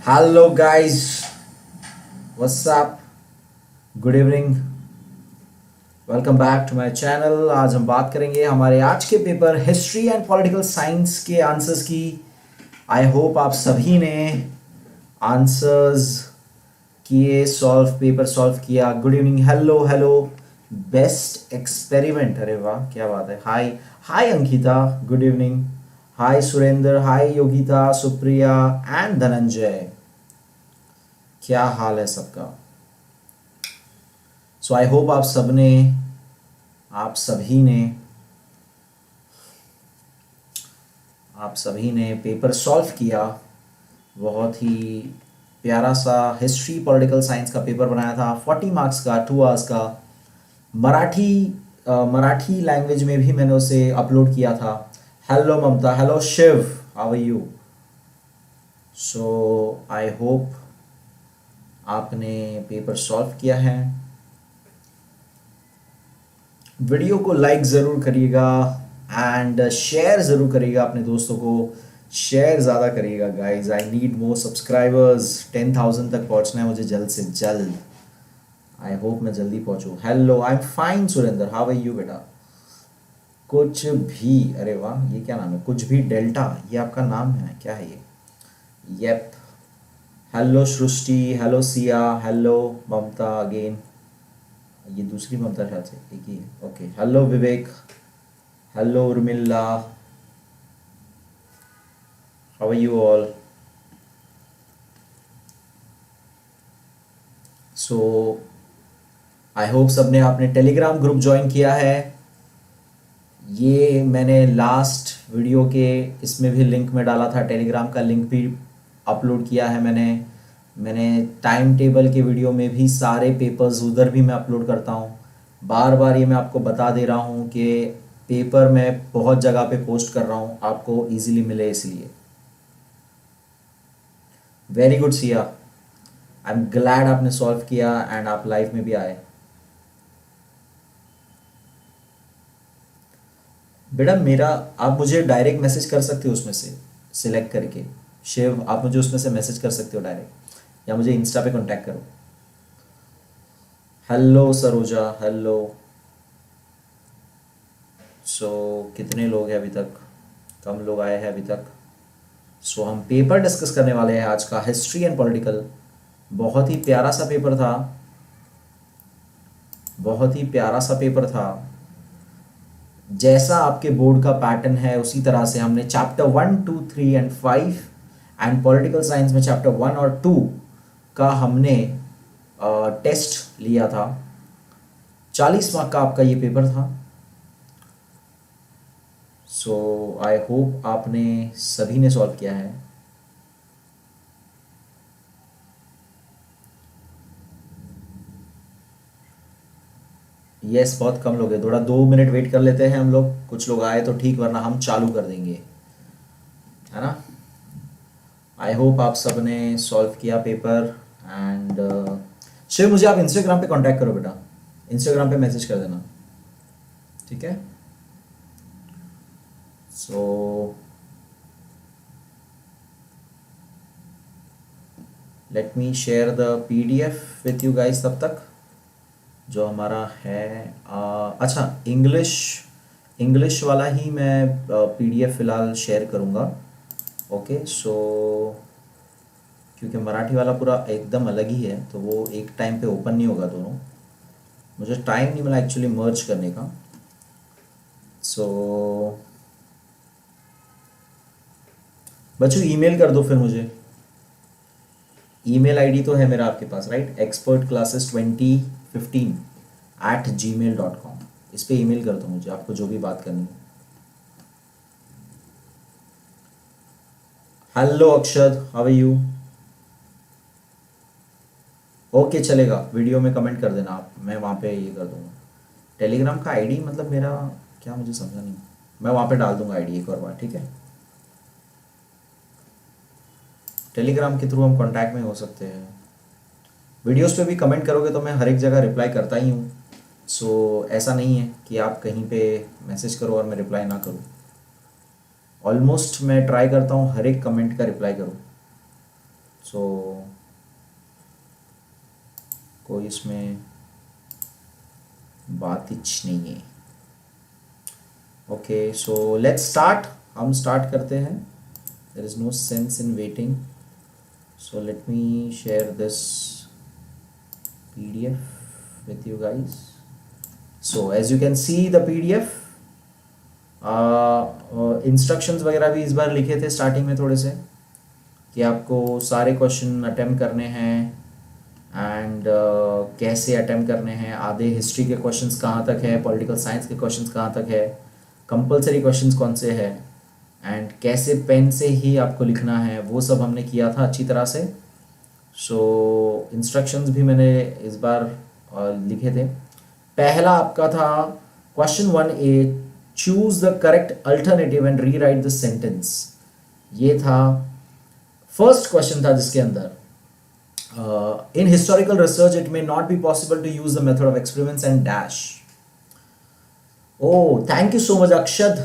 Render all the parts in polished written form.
Hello guys, what's up, good evening, welcome back to my channel. आज हम बात करेंगे हमारे आज के paper history and political science के आंसर्स की। आई होप आप सभी ने आंसर्स किए, पेपर सॉल्व किया। Good evening, hello hello, best experiment, अरे वाह क्या बात है। Hi hi Ankita, good evening. Hi Surendra, hi Yogita, Supriya and Dhananjay, क्या हाल है सबका। सो आई होप आप सभी ने पेपर सॉल्व किया। बहुत ही प्यारा सा हिस्ट्री पॉलिटिकल साइंस का पेपर बनाया था, 40 मार्क्स का, 2 आवर्स का। मराठी मराठी लैंग्वेज में भी मैंने उसे अपलोड किया था। Hello Mamta, hello Shiv, how are you. So I hope आपने पेपर सॉल्व किया है। वीडियो को लाइक ज़रूर करिएगा एंड शेयर ज़रूर करिएगा अपने दोस्तों को। शेयर ज़्यादा करिएगा guys, I need more subscribers. 10,000 तक पहुंचना है मुझे जल्द से जल्द। आई होप मैं जल्दी पहुंचूं। Hello, I am fine Surendra, how are you बेटा। कुछ भी, अरे वाह, ये क्या नाम है, कुछ भी डेल्टा, ये आपका नाम है क्या है ये। Yep. Hello Srishti, hello Siya, hello Mamta again. ये दूसरी ममता शायद से एक ही है। Okay, hello Vivek, hello Urmila, how are you all. So I hope सबने आपने टेलीग्राम ग्रुप ज्वाइन किया है। ये मैंने लास्ट वीडियो के इसमें भी लिंक में डाला था, टेलीग्राम का लिंक भी अपलोड किया है मैंने टाइम टेबल के वीडियो में भी सारे पेपर्स उधर भी मैं अपलोड करता हूँ। बार बार ये मैं आपको बता दे रहा हूँ कि पेपर मैं बहुत जगह पे पोस्ट कर रहा हूँ, आपको इजीली मिले इसलिए। Very good Siya, I am glad आपने सॉल्व किया एंड आप लाइव में भी आए। बेटा मेरा, आप मुझे डायरेक्ट मैसेज कर सकते हो उसमें से सिलेक्ट करके। शिव, आप मुझे उसमें से मैसेज कर सकते हो डायरेक्ट, या मुझे इंस्टा पे कांटेक्ट करो। Hello Saroja, hello. सो कितने लोग हैं अभी तक, कम लोग आए हैं अभी तक। सो हम पेपर डिस्कस करने वाले हैं आज का, हिस्ट्री एंड पॉलिटिकल। बहुत ही प्यारा सा पेपर था, बहुत ही प्यारा सा पेपर था। जैसा आपके बोर्ड का पैटर्न है उसी तरह से हमने chapter 1, 2, 3 and 5 and political science में चैप्टर 1 और 2 का हमने टेस्ट लिया था। 40 मार्क का आपका ये पेपर था। सो आई होप आपने सभी ने सॉल्व किया है। यस, बहुत कम लोग हैं, थोड़ा 2 मिनट वेट कर लेते हैं हम लोग, कुछ लोग आए तो ठीक, वरना हम चालू कर देंगे, है ना। आई होप आप सब ने सॉल्व किया पेपर एंड शिव, मुझे आप इंस्टाग्राम पे कांटेक्ट करो बेटा, इंस्टाग्राम पे मैसेज कर देना, ठीक है। सो let me share the PDF with you guys तब तक, जो हमारा है। अच्छा, इंग्लिश वाला ही मैं पीडीएफ फ़िलहाल शेयर करूँगा। ओके, सो क्योंकि मराठी वाला पूरा एकदम अलग ही है तो वो एक टाइम पे ओपन नहीं होगा दोनों, मुझे टाइम नहीं मिला एक्चुअली मर्ज करने का। सो बच्चों ईमेल कर दो फिर मुझे, ईमेल आईडी तो है मेरा आपके पास, राइट, expertclasses2015@gmail.com। इस पे ईमेल कर दो मुझे, आपको जो भी बात करनी है। Hello Akshat, how are you. Okay चलेगा, वीडियो में कमेंट कर देना आप, मैं वहाँ पे ये कर दूँगा। टेलीग्राम का आईडी मतलब मेरा क्या, मुझे समझा नहीं। मैं वहाँ पे डाल दूँगा आईडी एक और बार, ठीक है। टेलीग्राम के थ्रू हम कांटेक्ट में हो सकते हैं। वीडियोस पे भी कमेंट करोगे तो मैं हर एक जगह रिप्लाई करता ही हूँ। सो ऐसा नहीं है कि आप कहीं पे मैसेज करो और मैं रिप्लाई ना करूँ। ऑलमोस्ट मैं ट्राई करता हूँ हर एक कमेंट का रिप्लाई करूँ। सो कोई इसमें बात ही नहीं है। ओके सो लेट्स स्टार्ट, हम स्टार्ट करते हैं। There is no sense in waiting, so let me share this PDF with you guys. So as you can see the PDF, instructions वगैरह भी इस बार लिखे थे स्टार्टिंग में थोड़े से, कि आपको सारे क्वेश्चन अटेम्प्ट करने हैं एंड कैसे अटेम्प्ट करने हैं। आधे हिस्ट्री के क्वेश्चंस कहाँ तक है, पॉलिटिकल साइंस के क्वेश्चंस कहाँ तक है, कंपलसरी क्वेश्चंस कौन से हैं, एंड कैसे पेन से ही आपको लिखना है, वो सब हमने किया था अच्छी तरह से। सो इंस्ट्रक्शंस भी मैंने इस बार लिखे थे। पहला आपका था question 1A, choose the correct alternative and rewrite the sentence. ये था फर्स्ट क्वेश्चन था जिसके अंदर in historical research it may not be possible to use the method of experiments and dash. Oh thank you so much Akshad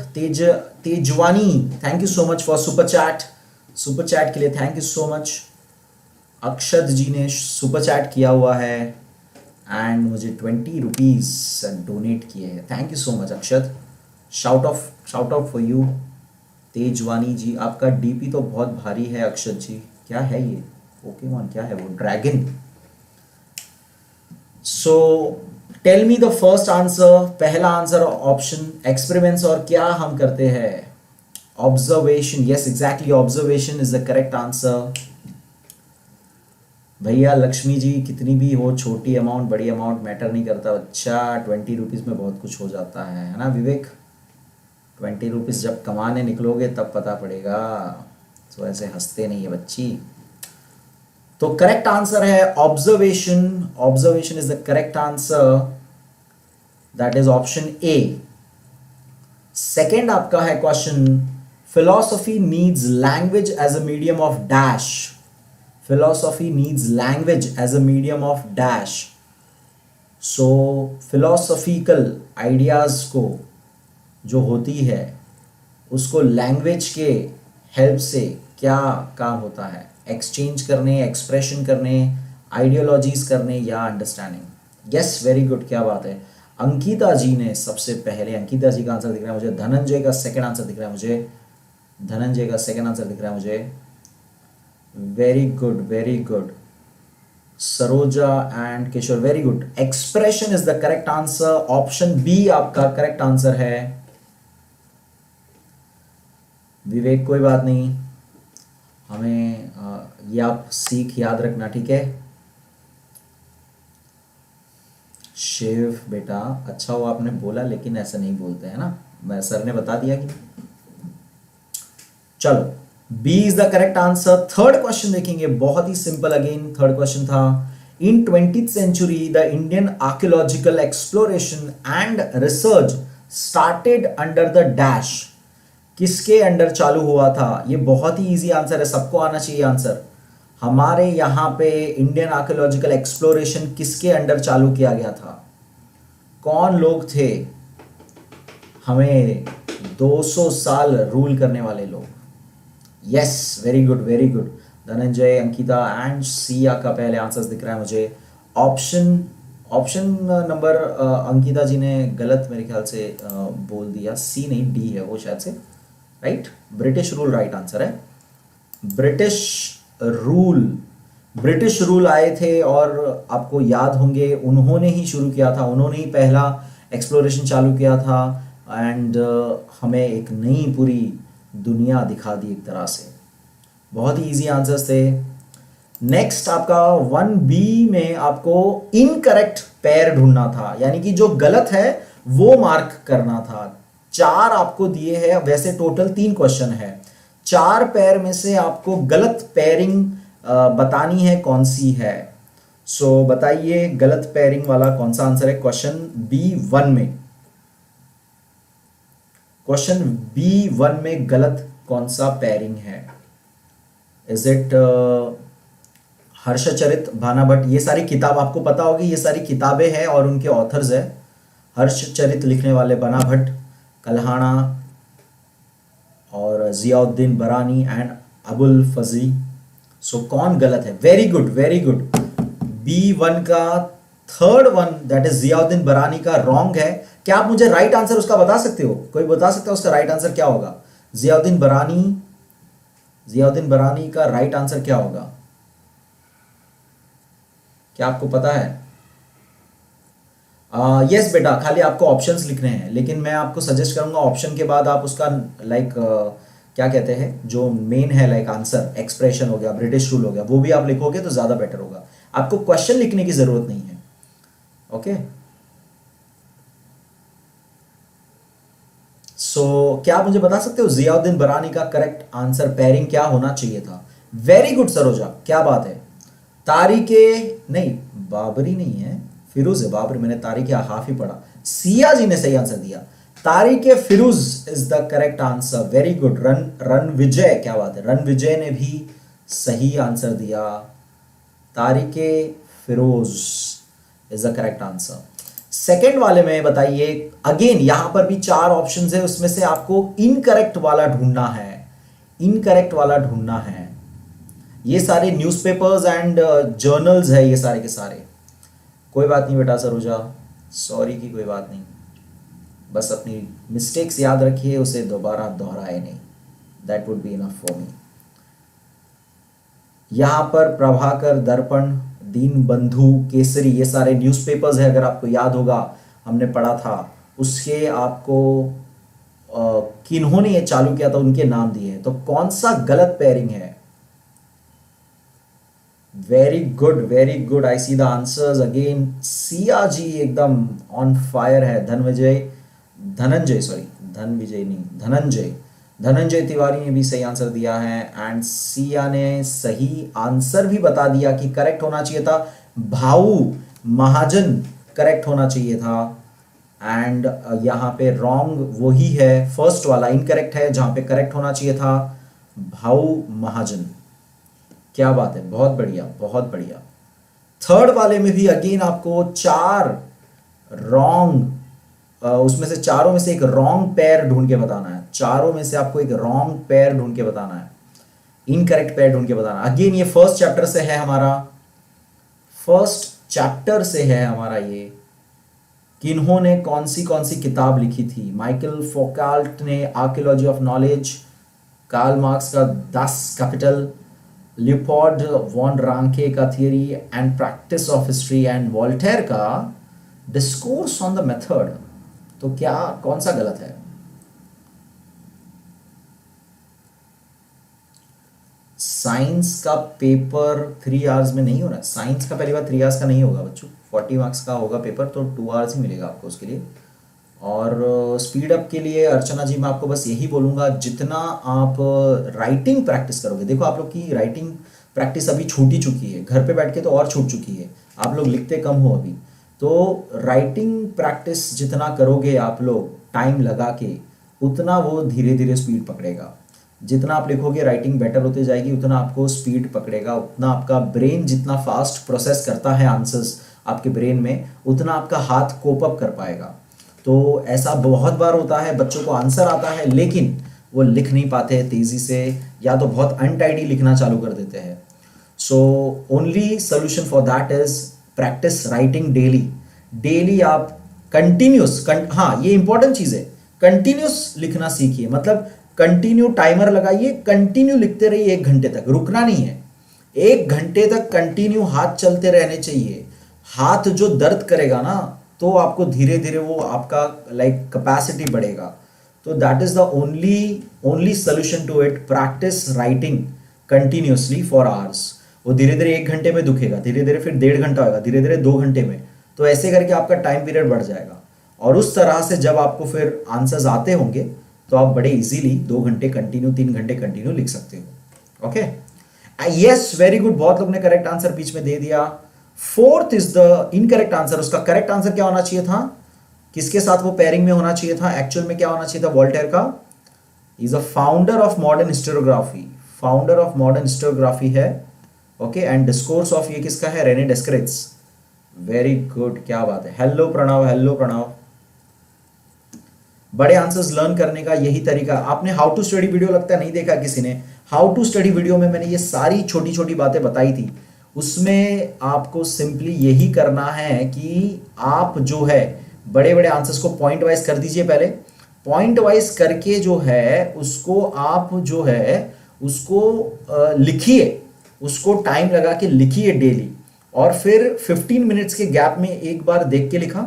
Tejwani, thank you so much for super chat के लिए thank you so much. Akshad ji ने super chat किया हुआ है and मुझे 20 rupees donate किए हैं, thank you so much Akshad. Shout out for you Tejwani ji. आपका डीपी तो बहुत भारी है अक्षद जी, क्या है ये पोकेमॉन, क्या है वो, dragon. So tell me the first answer. पहला आंसर ऑप्शन एक्सपेरिमेंट्स, और क्या हम करते हैं, observation. Yes exactly, observation is the correct answer. भैया लक्ष्मी जी, कितनी भी हो छोटी अमाउंट बड़ी अमाउंट मैटर नहीं करता बच्चा, 20 रुपीज़ में बहुत कुछ हो जाता है ना विवेक। 20 रुपीज़ जब कमाने निकलोगे तब पता पड़ेगा, तो ऐसे हंसते नहीं है बच्ची। तो करेक्ट आंसर है observation. Observation is the correct answer, that is option A. Second आपका है question, philosophy needs language as a medium of dash. Philosophy needs language as a medium of dash. So philosophical ideas को जो होती है उसको language के help से क्या काम होता है, एक्सचेंज करने, एक्सप्रेशन करने, आइडियोलॉजीज करने या अंडरस्टैंडिंग। यस वेरी गुड, क्या बात है। अंकिता जी ने सबसे पहले, अंकिता जी का आंसर दिख रहा है मुझे, धनंजय का सेकंड आंसर दिख रहा है मुझे, धनंजय का सेकंड आंसर दिख रहा है मुझे। Very good very good. Saroja and Kishore, very good. Expression is the correct answer, option B आपका करेक्ट आंसर है। विवेक कोई बात नहीं, हमें ये आप सीख याद रखना, ठीक है। शिव बेटा अच्छा हुआ आपने बोला, लेकिन ऐसा नहीं बोलते हैं ना, मैं सर ने बता दिया कि। चलो B is the correct answer. Third question देखेंगे, बहुत ही सिंपल। अगेन थर्ड क्वेश्चन था, in 20th century the Indian archaeological exploration and research started under the dash. किसके अंडर चालू हुआ था? ये बहुत ही इजी आंसर है, सबको आना चाहिए आंसर। हमारे यहाँ पे इंडियन आर्कियोलॉजिकल एक्सप्लोरेशन किसके अंडर चालू किया गया था? कौन लोग थे हमें 200 साल रूल करने वाले लोग? Yes very good very good. Dhananjay, Ankita and Siya का पहले आंसर्स दिख रहा है मुझे। ऑप्शन नंबर अंकिता जी ने गलत मेरे ख्याल से बोल दिया, सी नहीं डी है वो शायद से, right. British rule right answer है। ब्रिटिश रूल आए थे और आपको याद होंगे उन्होंने ही शुरू किया था, उन्होंने ही पहला एक्सप्लोरेशन चालू किया था एंड हमें एक नई पूरी दुनिया दिखा दी एक तरह से। बहुत ही इजी आंसर्स थे। नेक्स्ट आपका 1B में आपको इनकरेक्ट पेयर ढूंढना था, यानी कि जो गलत है वो मार्क करना था। 4 आपको दिए हैं, वैसे टोटल 3 क्वेश्चन है। 4 पेयर में से आपको गलत पेयरिंग बतानी है कौन सी है। सो बताइए गलत पेयरिंग वाला कौन सा आंसर है क्वेश्चन B1 में। क्वेश्चन B1 में गलत कौन सा पेयरिंग है? Is it Harshacharita Bana Bhatt? ये सारी किताब आपको पता होगी, ये सारी किताबें हैं और उनके ऑथर्स है। हर्षचरित लिखने वाले बना भट्ट, कल्हाणा और जियाउद्दीन बरानी एंड अबुल फजी। सो कौन गलत है? Very good, very good. B1 का third one that is Ziauddin बरानी का रॉन्ग है। क्या आप मुझे राइट आंसर उसका बता सकते हो? कोई बता सकता है उसका राइट आंसर क्या होगा? जियाउद्दीन बरानी, जियाउद्दीन बरानी का राइट आंसर क्या होगा? क्या आपको पता है? यस बेटा, खाली आपको ऑप्शंस लिखने हैं, लेकिन मैं आपको सजेस्ट करूंगा ऑप्शन के बाद आप उसका लाइक क्या कहते हैं जो मेन है लाइक आंसर, एक्सप्रेशन हो गया, ब्रिटिश रूल हो गया, वो भी आप लिखोगे तो ज्यादा बेटर होगा। आपको क्वेश्चन लिखने की जरूरत नहीं है। ओके, सो क्या आप मुझे बता सकते हो जियाउद्दीन बरानी का करेक्ट आंसर पेयरिंग क्या होना चाहिए था? वेरी गुड सरोजा, क्या बात है। तारिके नहीं, बाबरी नहीं है, फिरोज है। बाबरी, मैंने तारिके हाफ ही पढ़ा। सिया जी ने सही आंसर दिया। Tarikhe Firoz is the correct answer. Very good. Ranvijay, क्या बात है, रणविजय ने भी सही आंसर दिया। Tarikhe Firoz is the correct answer. Second वाले में बताइए, अगेन यहां पर भी चार ऑप्शंस है, उसमें से आपको इनकरेक्ट वाला ढूंढना है। इनकरेक्ट वाला ढूंढना है। ये सारे न्यूज़पेपर्स एंड जर्नल्स है, ये सारे के सारे। कोई बात नहीं बेटा सरोजा, सॉरी की कोई बात नहीं, बस अपनी मिस्टेक्स याद रखिए, उसे दोबारा दोहराए नहीं। That would be enough for me. यहां पर प्रभाकर, दर्पण, दीन बंधु, केसरी, ये सारे न्यूज़पेपर्स है, अगर आपको याद होगा हमने पढ़ा था। उसके आपको किन्होंने ये चालू किया था उनके नाम दिए हैं। तो कौन सा गलत पेयरिंग है? Very good, very good. I see the answers again. Siya ji एकदम ऑन फायर है। धनंजय सॉरी, धनविजय नहीं, धनंजय तिवारी ने भी सही आंसर दिया है। एंड सिया ने सही आंसर भी बता दिया कि करेक्ट होना चाहिए था भाऊ महाजन, करेक्ट होना चाहिए था। एंड यहां पे रॉन्ग वही है, फर्स्ट वाला इनकरेक्ट है, जहां पे करेक्ट होना चाहिए था भाऊ महाजन। क्या बात है, बहुत बढ़िया, बहुत बढ़िया। थर्ड वाले में भी अगेन आपको चार रॉन्ग, उसमें से चारों में से एक रॉन्ग पेयर ढूंढ के बताना है। चारों में से आपको एक रॉन्ग पेयर ढूंढ के बताना है, इनकरेक्ट पेयर ढूंढ के बताना। अगेन ये फर्स्ट चैप्टर से है हमारा, फर्स्ट चैप्टर से है हमारा ये। किन्होंने कौन सी किताब लिखी थी? माइकल फोकाल्ट ने archaeology of knowledge, Karl Marx का Das Kapital, Leopold von Ranke का theory and practice of history, and Voltaire का डिस्कोर्स ऑन द मेथड। तो क्या कौन सा गलत है? साइंस का पेपर 3 आवर्स में नहीं हो रहा। साइंस का पहली बार 3 आवर्स का नहीं होगा बच्चों, 40 मार्क्स का होगा पेपर, तो 2 आवर्स ही मिलेगा आपको उसके लिए। और स्पीड अप के लिए अर्चना जी मैं आपको बस यही बोलूँगा, जितना आप राइटिंग प्रैक्टिस करोगे, देखो आप लोग की राइटिंग प्रैक्टिस अभी छूट ही चुकी है, घर पे बैठ के तो और छूट चुकी है, आप लोग लिखते कम हो अभी। तो राइटिंग प्रैक्टिस जितना करोगे आप लोग टाइम लगा के, उतना वो धीरे धीरे स्पीड पकड़ेगा। जितना आप लिखोगे राइटिंग बेटर होते जाएगी, उतना आपको स्पीड पकड़ेगा, उतना आपका ब्रेन जितना फास्ट प्रोसेस करता है आंसर्स आपके ब्रेन में, उतना आपका हाथ कोप अप कर पाएगा। तो ऐसा बहुत बार होता है, बच्चों को आंसर आता है लेकिन वो लिख नहीं पाते हैं तेजी से, या तो बहुत अनटाइडी लिखना चालू कर देते हैं। So only solution for that is practice writing daily. Daily आप कंटिन्यूस हाँ ये इंपॉर्टेंट चीज है, कंटिन्यूस लिखना सीखिए। मतलब कंटिन्यू टाइमर लगाइए, कंटिन्यू लिखते रहिए 1 घंटे तक, रुकना नहीं है। 1 घंटे तक कंटिन्यू हाथ चलते रहने चाहिए। हाथ जो दर्द करेगा ना, तो आपको धीरे धीरे वो आपका लाइक कैपेसिटी बढ़ेगा। तो that is the only solution to it. Practice writing continuously for hours. वो धीरे धीरे 1 घंटे में दुखेगा, धीरे धीरे फिर 1.5 घंटा होगा, धीरे धीरे 2 घंटे में, तो ऐसे करके आपका टाइम पीरियड बढ़ जाएगा। और उस तरह से जब आपको फिर आंसर्स आते होंगे तो आप बड़े इजीली 2 घंटे कंटिन्यू, 3 घंटे कंटिन्यू लिख सकते हो। ओके, यस वेरी गुड, बहुत लोग ने करेक्ट आंसर बीच में दे दिया। Fourth is the incorrect answer. उसका करेक्ट आंसर क्या होना चाहिए था? किसके साथ वो पेयरिंग में होना चाहिए था? एक्चुअल में क्या होना चाहिए था? वॉल्टेयर का। Is a founder of modern historiography, founder of modern historiography है। ओके, एंड डिस्कोर्स ऑफ ये किसका है? रेने डेस्क्रेट्स। वेरी गुड, क्या बात है। Hello Pranav, hello Pranav. बड़े आंसर्स लर्न करने का यही तरीका। आपने हाउ टू स्टडी वीडियो लगता है नहीं देखा किसी ने। हाउ टू स्टडी वीडियो में मैंने ये सारी छोटी छोटी बातें बताई थी। उसमें आपको सिंपली यही करना है कि आप जो है बड़े बड़े आंसर्स को पॉइंट वाइज कर दीजिए। पहले पॉइंट वाइज करके जो है उसको आप जो है उसको लिखिए, उसको टाइम लगा के लिखिए डेली। और फिर 15 मिनट्स के गैप में एक बार देख के लिखा,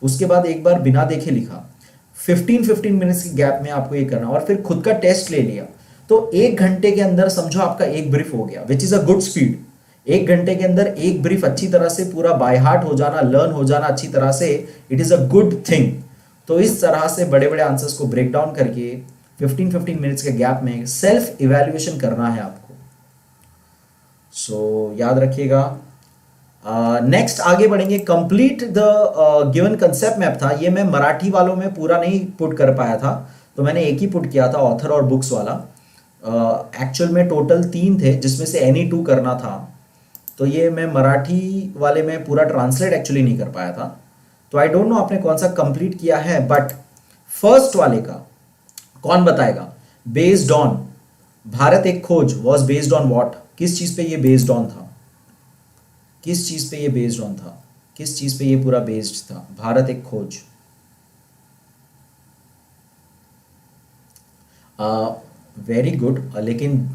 उसके बाद एक बार बिना देखे लिखा। 15 मिनट्स के गैप में आपको ये करना, और फिर खुद का टेस्ट ले लिया। तो 1 घंटे के अंदर समझो आपका एक ब्रीफ हो गया, which is a good speed. 1 घंटे के अंदर एक ब्रीफ अच्छी तरह से पूरा बाय हार्ट हो जाना, लर्न हो जाना अच्छी तरह से, it is a good thing. तो इस तरह से बड़े बड़े आंसर्स को ब्रेक डाउन करके 15 मिनट्स के गैप में सेल्फ इवैल्यूएशन करना है आपको। सो याद रखिएगा। नेक्स्ट आगे बढ़ेंगे। Complete the given concept map था, ये मैं मराठी वालों में पूरा नहीं पुट कर पाया था, तो मैंने एक ही पुट किया था, ऑथर और बुक्स वाला। एक्चुअल में टोटल 3 थे जिसमें से एनी 2 करना था। तो ये मैं मराठी वाले में पूरा ट्रांसलेट एक्चुअली नहीं कर पाया था। तो आई डोंट नो आपने कौन सा कंप्लीट किया है, बट फर्स्ट वाले का कौन बताएगा? बेस्ड ऑन भारत एक खोज वॉज बेस्ड ऑन वॉट? किस चीज पे ये बेस्ड ऑन था? किस चीज पे ये बेस्ड ऑन था? किस चीज पे ये पूरा बेस्ड था? भारत एक खोज। Very good. लेकिन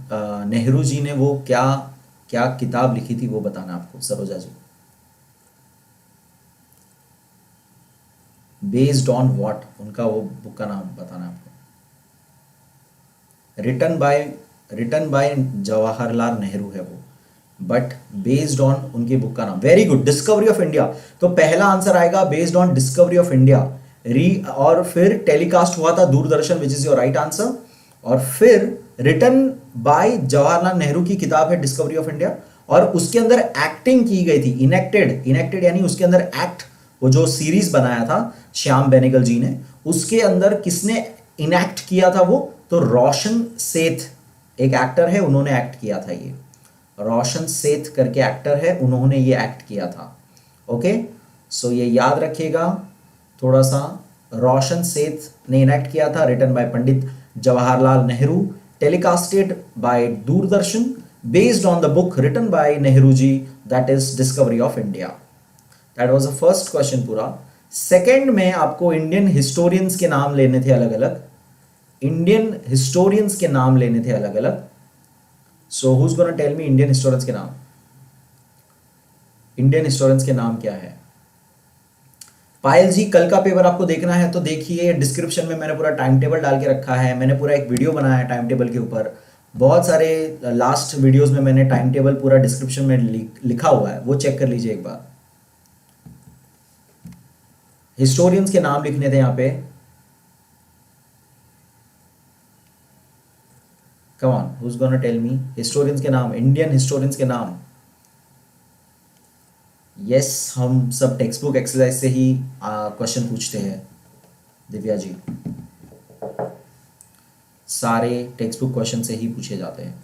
नेहरू जी ने वो क्या क्या किताब लिखी थी वो बताना आपको, सरोजा जी। बेस्ड ऑन व्हाट, उनका वो बुक का नाम बताना आपको। रिटन बाय जवाहरलाल नेहरू है वो, बट बेस्ड ऑन उनके बुक का नाम। Very good, discovery of India. तो पहला आंसर आएगा based on discovery of India. और फिर टेलीकास्ट हुआ था Doordarshan, which is your right answer. और फिर रिटन बाय जवाहरलाल नेहरू की किताब है डिस्कवरी ऑफ इंडिया, और उसके अंदर एक्टिंग की गई थी, इनेक्टेड यानी उसके अंदर एक्ट, वो जो सीरीज बनाया था श्याम बेनेगल जी ने, उसके अंदर किसने इनेक्ट किया था वो? तो रोशन सेठ एक एक्टर है, उन्होंने एक्ट किया था। ये रोशन सेठ करके एक्टर है, उन्होंने ये एक्ट किया था। ओके, सो ये याद रखिएगा थोड़ा सा। रोशन सेठ ने इनेक्ट किया था, written by Pandit Jawaharlal Nehru, telecasted by Doordarshan, based on the book written by Nehru ji, that is discovery of India. That was the first question पूरा। सेकंड में आपको इंडियन हिस्टोरियंस के नाम लेने थे अलग अलग, इंडियन हिस्टोरियंस के नाम लेने थे अलग अलग। So who is gonna tell me Indian historians के नाम? इंडियन हिस्टोरियंस के नाम क्या है? पायल जी, कल का पेपर आपको देखना है तो देखिए, डिस्क्रिप्शन में मैंने पूरा टाइम टेबल डाल के रखा है। मैंने पूरा एक वीडियो बनाया है टाइम टेबल के ऊपर। बहुत सारे लास्ट वीडियोस में मैंने टाइम टेबल पूरा डिस्क्रिप्शन में लिखा हुआ है, वो चेक कर लीजिए एक बार। हिस्टोरियंस के नाम लिखने थे यहाँ पे। Come on, who is gonna tell me historians के नाम, इंडियन हिस्टोरियंस के नाम? यस, हम सब टेक्स्ट बुक एक्सरसाइज से ही क्वेश्चन पूछते हैं दिव्या जी, सारे टेक्स्ट बुक क्वेश्चन से ही पूछे जाते हैं।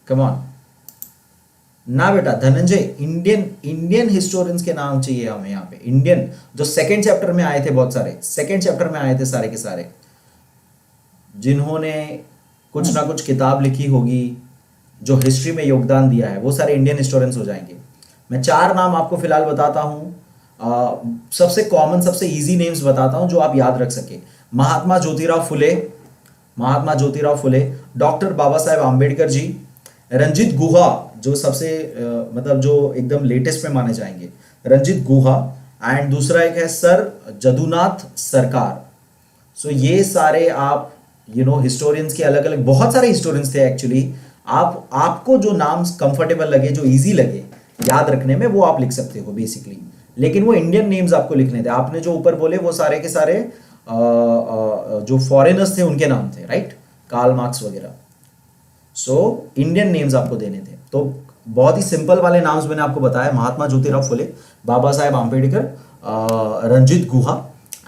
कम ऑन ना बेटा धनंजय, इंडियन हिस्टोरियंस के नाम चाहिए हमें यहाँ पे। इंडियन जो सेकंड चैप्टर में आए थे, बहुत सारे सेकंड चैप्टर में आए थे सारे के सारे, जिन्होंने कुछ ना कुछ किताब लिखी होगी, जो हिस्ट्री में योगदान दिया है, वो सारे इंडियन हिस्टोरियंस हो जाएंगे। मैं 4 नाम आपको फिलहाल बताता हूँ। सबसे कॉमन, सबसे इजी नेम्स बताता हूँ जो आप याद रख सके। महात्मा ज्योतिराव फुले, डॉक्टर बाबा साहेब आम्बेडकर जी, रंजीत गुहा जो सबसे मतलब जो एकदम लेटेस्ट में माने जाएंगे, रंजीत गुहा, एंड दूसरा एक है सर जदुनाथ सरकार। सो ये सारे आप हिस्टोरियंस के अलग अलग बहुत सारे हिस्टोरियंस थे एक्चुअली। आपको जो नाम कंफर्टेबल लगे, जो इजी लगे याद रखने में, वो आप लिख सकते हो बेसिकली। लेकिन वो इंडियन नेम्स आपको लिखने थे। आपने जो ऊपर बोले वो सारे के सारे जो फॉरेनर्स थे उनके नाम थे, राइट? कार्ल मार्क्स वगैरह। सो इंडियन नेम्स आपको देने थे। तो बहुत ही सिंपल वाले नाम्स मैंने आपको बताया, महात्मा ज्योतिराव फुले, बाबा साहेब आम्बेडकर, रंजीत गुहा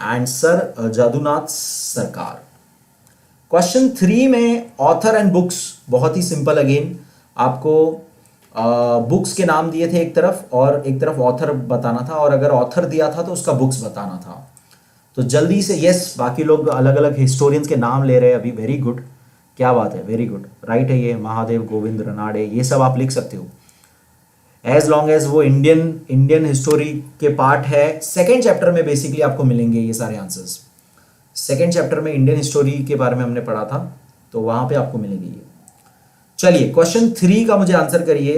एंड सर जदुनाथ सरकार। क्वेश्चन 3 में ऑथर एंड बुक्स, बहुत ही सिंपल अगेन, आपको बुक्स के नाम दिए थे एक तरफ और एक तरफ ऑथर बताना था, और अगर ऑथर दिया था तो उसका बुक्स बताना था। तो जल्दी से, यस, बाकी लोग अलग अलग हिस्टोरियंस के नाम ले रहे हैं अभी, वेरी गुड, क्या बात है, वेरी गुड, राइट है ये, महादेव गोविंद रनाडे, ये सब आप लिख सकते हो एज लॉन्ग एज वो इंडियन हिस्टोरी के पार्ट है। सेकेंड चैप्टर में बेसिकली आपको मिलेंगे ये सारे आंसर्स। सेकेंड चैप्टर में इंडियन हिस्टोरी के बारे में हमने पढ़ा था, तो वहां पे आपको मिलेंगे ये। चलिए क्वेश्चन 3 का मुझे आंसर करिए,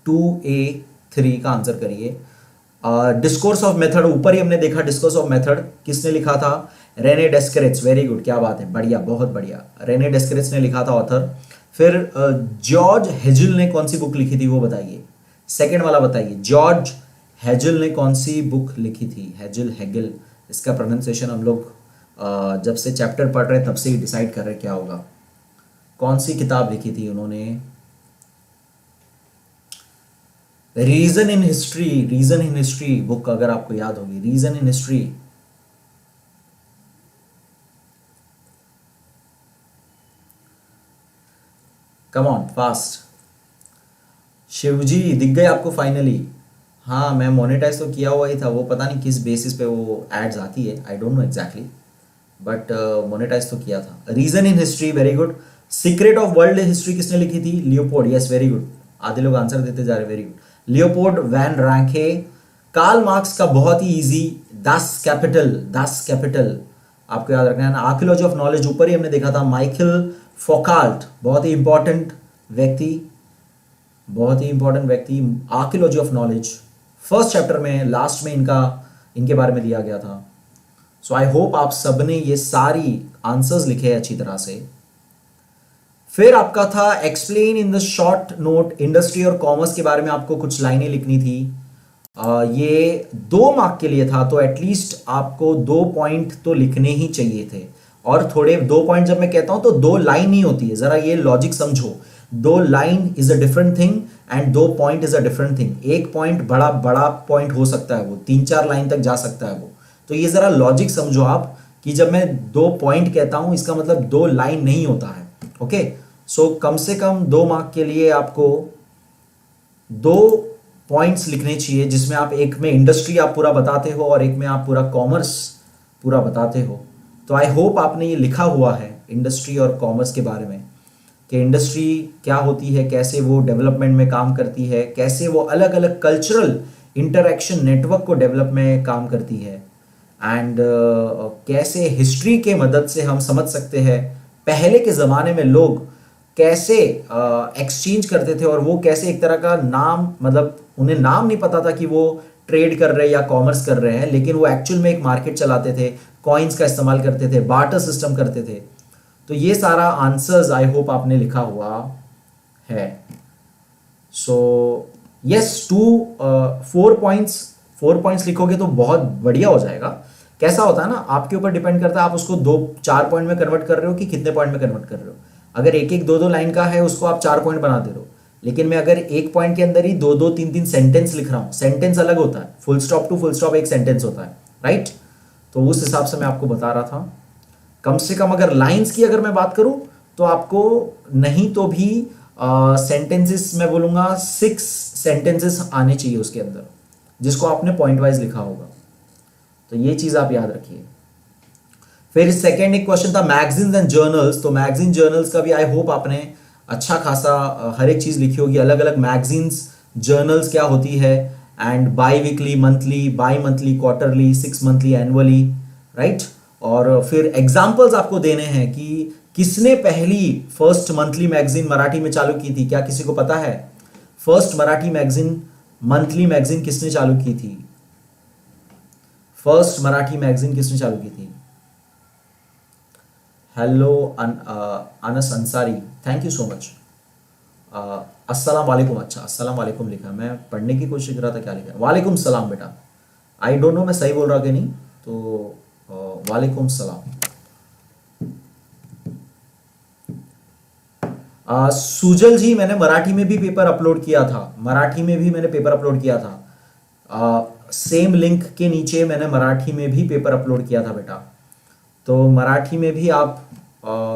2A3 का आंसर करिए। डिस्कोर्स ऑफ मेथड, ऊपर ही हमने देखा डिस्कोर्स ऑफ मेथड, किसने लिखा था? रेने डेस्करेट्स, वेरी गुड, क्या बात है, बढ़िया, बहुत बढ़िया, रेने डेस्करेट्स ने लिखा था ऑथर। फिर जॉर्ज हेजल ने कौन सी बुक लिखी थी वो बताइए, सेकंड वाला बताइए, जॉर्ज हेजल ने कौन सी बुक लिखी थी? हेजल, हेगल, इसका प्रोनाउंसिएशन हम लोग जब से चैप्टर पढ़ रहे तब से ही डिसाइड कर रहे क्या होगा। कौन सी किताब लिखी थी उन्होंने? रीजन इन हिस्ट्री बुक, अगर आपको याद होगी, reason in history. Come on fast, Shivji दिख गए आपको फाइनली? हाँ, मैं मोनेटाइज तो किया हुआ ही था, वो पता नहीं किस बेसिस पे वो एड्स आती है, I don't know exactly, but monetize तो किया था। Reason in history, very good. Secret of world history किसने लिखी थी? लियोपोल्ड, यस, वेरी गुड, आधे लोग आंसर देते जा रहे, very good, Leopold von Ranke. Karl Marx का बहुत ही इजी, दास कैपिटल आपको याद रखना है ना। आर्कियोलॉजी ऑफ नॉलेज, ऊपर ही हमने देखा था, माइकल फोकाल्ट, बहुत ही इंपॉर्टेंट व्यक्ति, archaeology of knowledge, first chapter में लास्ट में इनके बारे में दिया गया था। सो आई होप आप सबने ये सारी आंसर्स लिखे अच्छी तरह से। फिर आपका था explain in the short note, industry और कॉमर्स के बारे में आपको कुछ लाइनें लिखनी थी। ये 2 मार्क के लिए था, तो एटलीस्ट आपको 2 पॉइंट तो लिखने ही चाहिए थे। और थोड़े 2 पॉइंट जब मैं कहता हूं तो 2 लाइन ही होती है, जरा ये लॉजिक समझो। 2 line is a different thing and 2 point is a different thing. एक पॉइंट बड़ा पॉइंट हो सकता है, वो 3-4 लाइन तक जा सकता है वो। तो ये जरा लॉजिक समझो आप, कि जब मैं 2 पॉइंट कहता हूं इसका मतलब 2 लाइन नहीं होता है। ओके, सो कम से कम 2 मार्क के लिए आपको 2 पॉइंट्स लिखने चाहिए, जिसमें आप एक में इंडस्ट्री आप पूरा बताते हो और एक में आप पूरा कॉमर्स पूरा बताते हो। तो आई होप आपने ये लिखा हुआ है इंडस्ट्री और कॉमर्स के बारे में, कि इंडस्ट्री क्या होती है, कैसे वो डेवलपमेंट में काम करती है, कैसे वो अलग अलग कल्चरल इंटरैक्शन नेटवर्क को डेवलप में काम करती है, एंड कैसे हिस्ट्री के मदद से हम समझ सकते हैं पहले के ज़माने में लोग कैसे एक्सचेंज करते थे, और वो कैसे एक तरह का नाम, मतलब उन्हें नाम नहीं पता था कि वो ट्रेड कर रहे हैं या कॉमर्स कर रहे हैं, लेकिन वो एक्चुअल में एक मार्केट चलाते थे, कॉइन्स का इस्तेमाल करते थे, बार्टर सिस्टम करते थे। तो ये सारा आंसर्स आई होप आपने लिखा हुआ है। सो यस, 4 पॉइंट्स लिखोगे तो बहुत बढ़िया हो जाएगा। कैसा होता है ना, आपके ऊपर डिपेंड करता है आप उसको 2-4 पॉइंट में कन्वर्ट कर रहे हो कि कितने पॉइंट में कन्वर्ट कर रहे हो। अगर 1-1, 2-2 लाइन का है उसको आप 4 पॉइंट बना दे रहे हो, लेकिन मैं अगर एक पॉइंट के अंदर ही 2-2, 3-3 सेंटेंस लिख रहा हूं, सेंटेंस अलग होता है, full stop to full stop एक सेंटेंस होता है, राइट? तो उस हिसाब से मैं आपको बता रहा था। कम से कम अगर लाइंस की अगर मैं बात करूं तो आपको नहीं तो भी सेंटेंसेस मैं बोलूंगा 6 सेंटेंसेस आने चाहिए उसके अंदर, जिसको आपने पॉइंट वाइज लिखा होगा। तो ये चीज आप याद रखिए। फिर सेकेंड एक क्वेश्चन था मैगजीन्स एंड जर्नल्स, तो मैगजीन जर्नल्स का भी आई होप आपने अच्छा खासा हर एक चीज लिखी होगी, अलग अलग मैगजीन्स जर्नल्स क्या होती है, and by weekly, monthly, by monthly, quarterly, 6 monthly, annually, right? और फिर एग्जाम्पल्स आपको देने हैं कि किसने पहली फर्स्ट मंथली मैगजीन मराठी में चालू की थी। क्या किसी को पता है first Marathi magazine, monthly magazine किसने चालू की थी? फर्स्ट मराठी मैगजीन किसने चालू की थी? Hello Anas Ansari, thank you so much. अस्सलाम वालेकुम, अच्छा अस्सलाम वालेकुम लिखा, मैं पढ़ने की कोशिश कर रहा था क्या लिखा, वालेकुम सलाम बेटा। आई डोंट नो मैं सही बोल रहा कि नहीं, तो वालेकुम सलाम। सुजल जी, मैंने मराठी में भी पेपर अपलोड किया था, मराठी में भी मैंने पेपर अपलोड किया था, सेम लिंक के नीचे मैंने मराठी में भी पेपर अपलोड किया था बेटा, तो मराठी में भी आप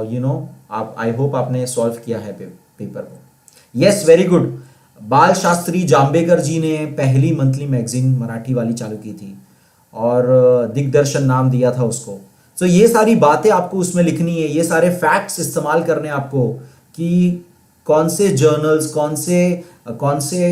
यू नो आप, आई होप आपने सॉल्व किया है पेपर को। Yes, very good. बाल शास्त्री जाम्बेकर जी ने पहली मंथली मैगजीन मराठी वाली चालू की थी और दिग्दर्शन नाम दिया था उसको। तो ये सारी बातें आपको उसमें लिखनी है, ये सारे फैक्ट्स इस्तेमाल करने आपको कि कौन से जर्नल्स, कौन से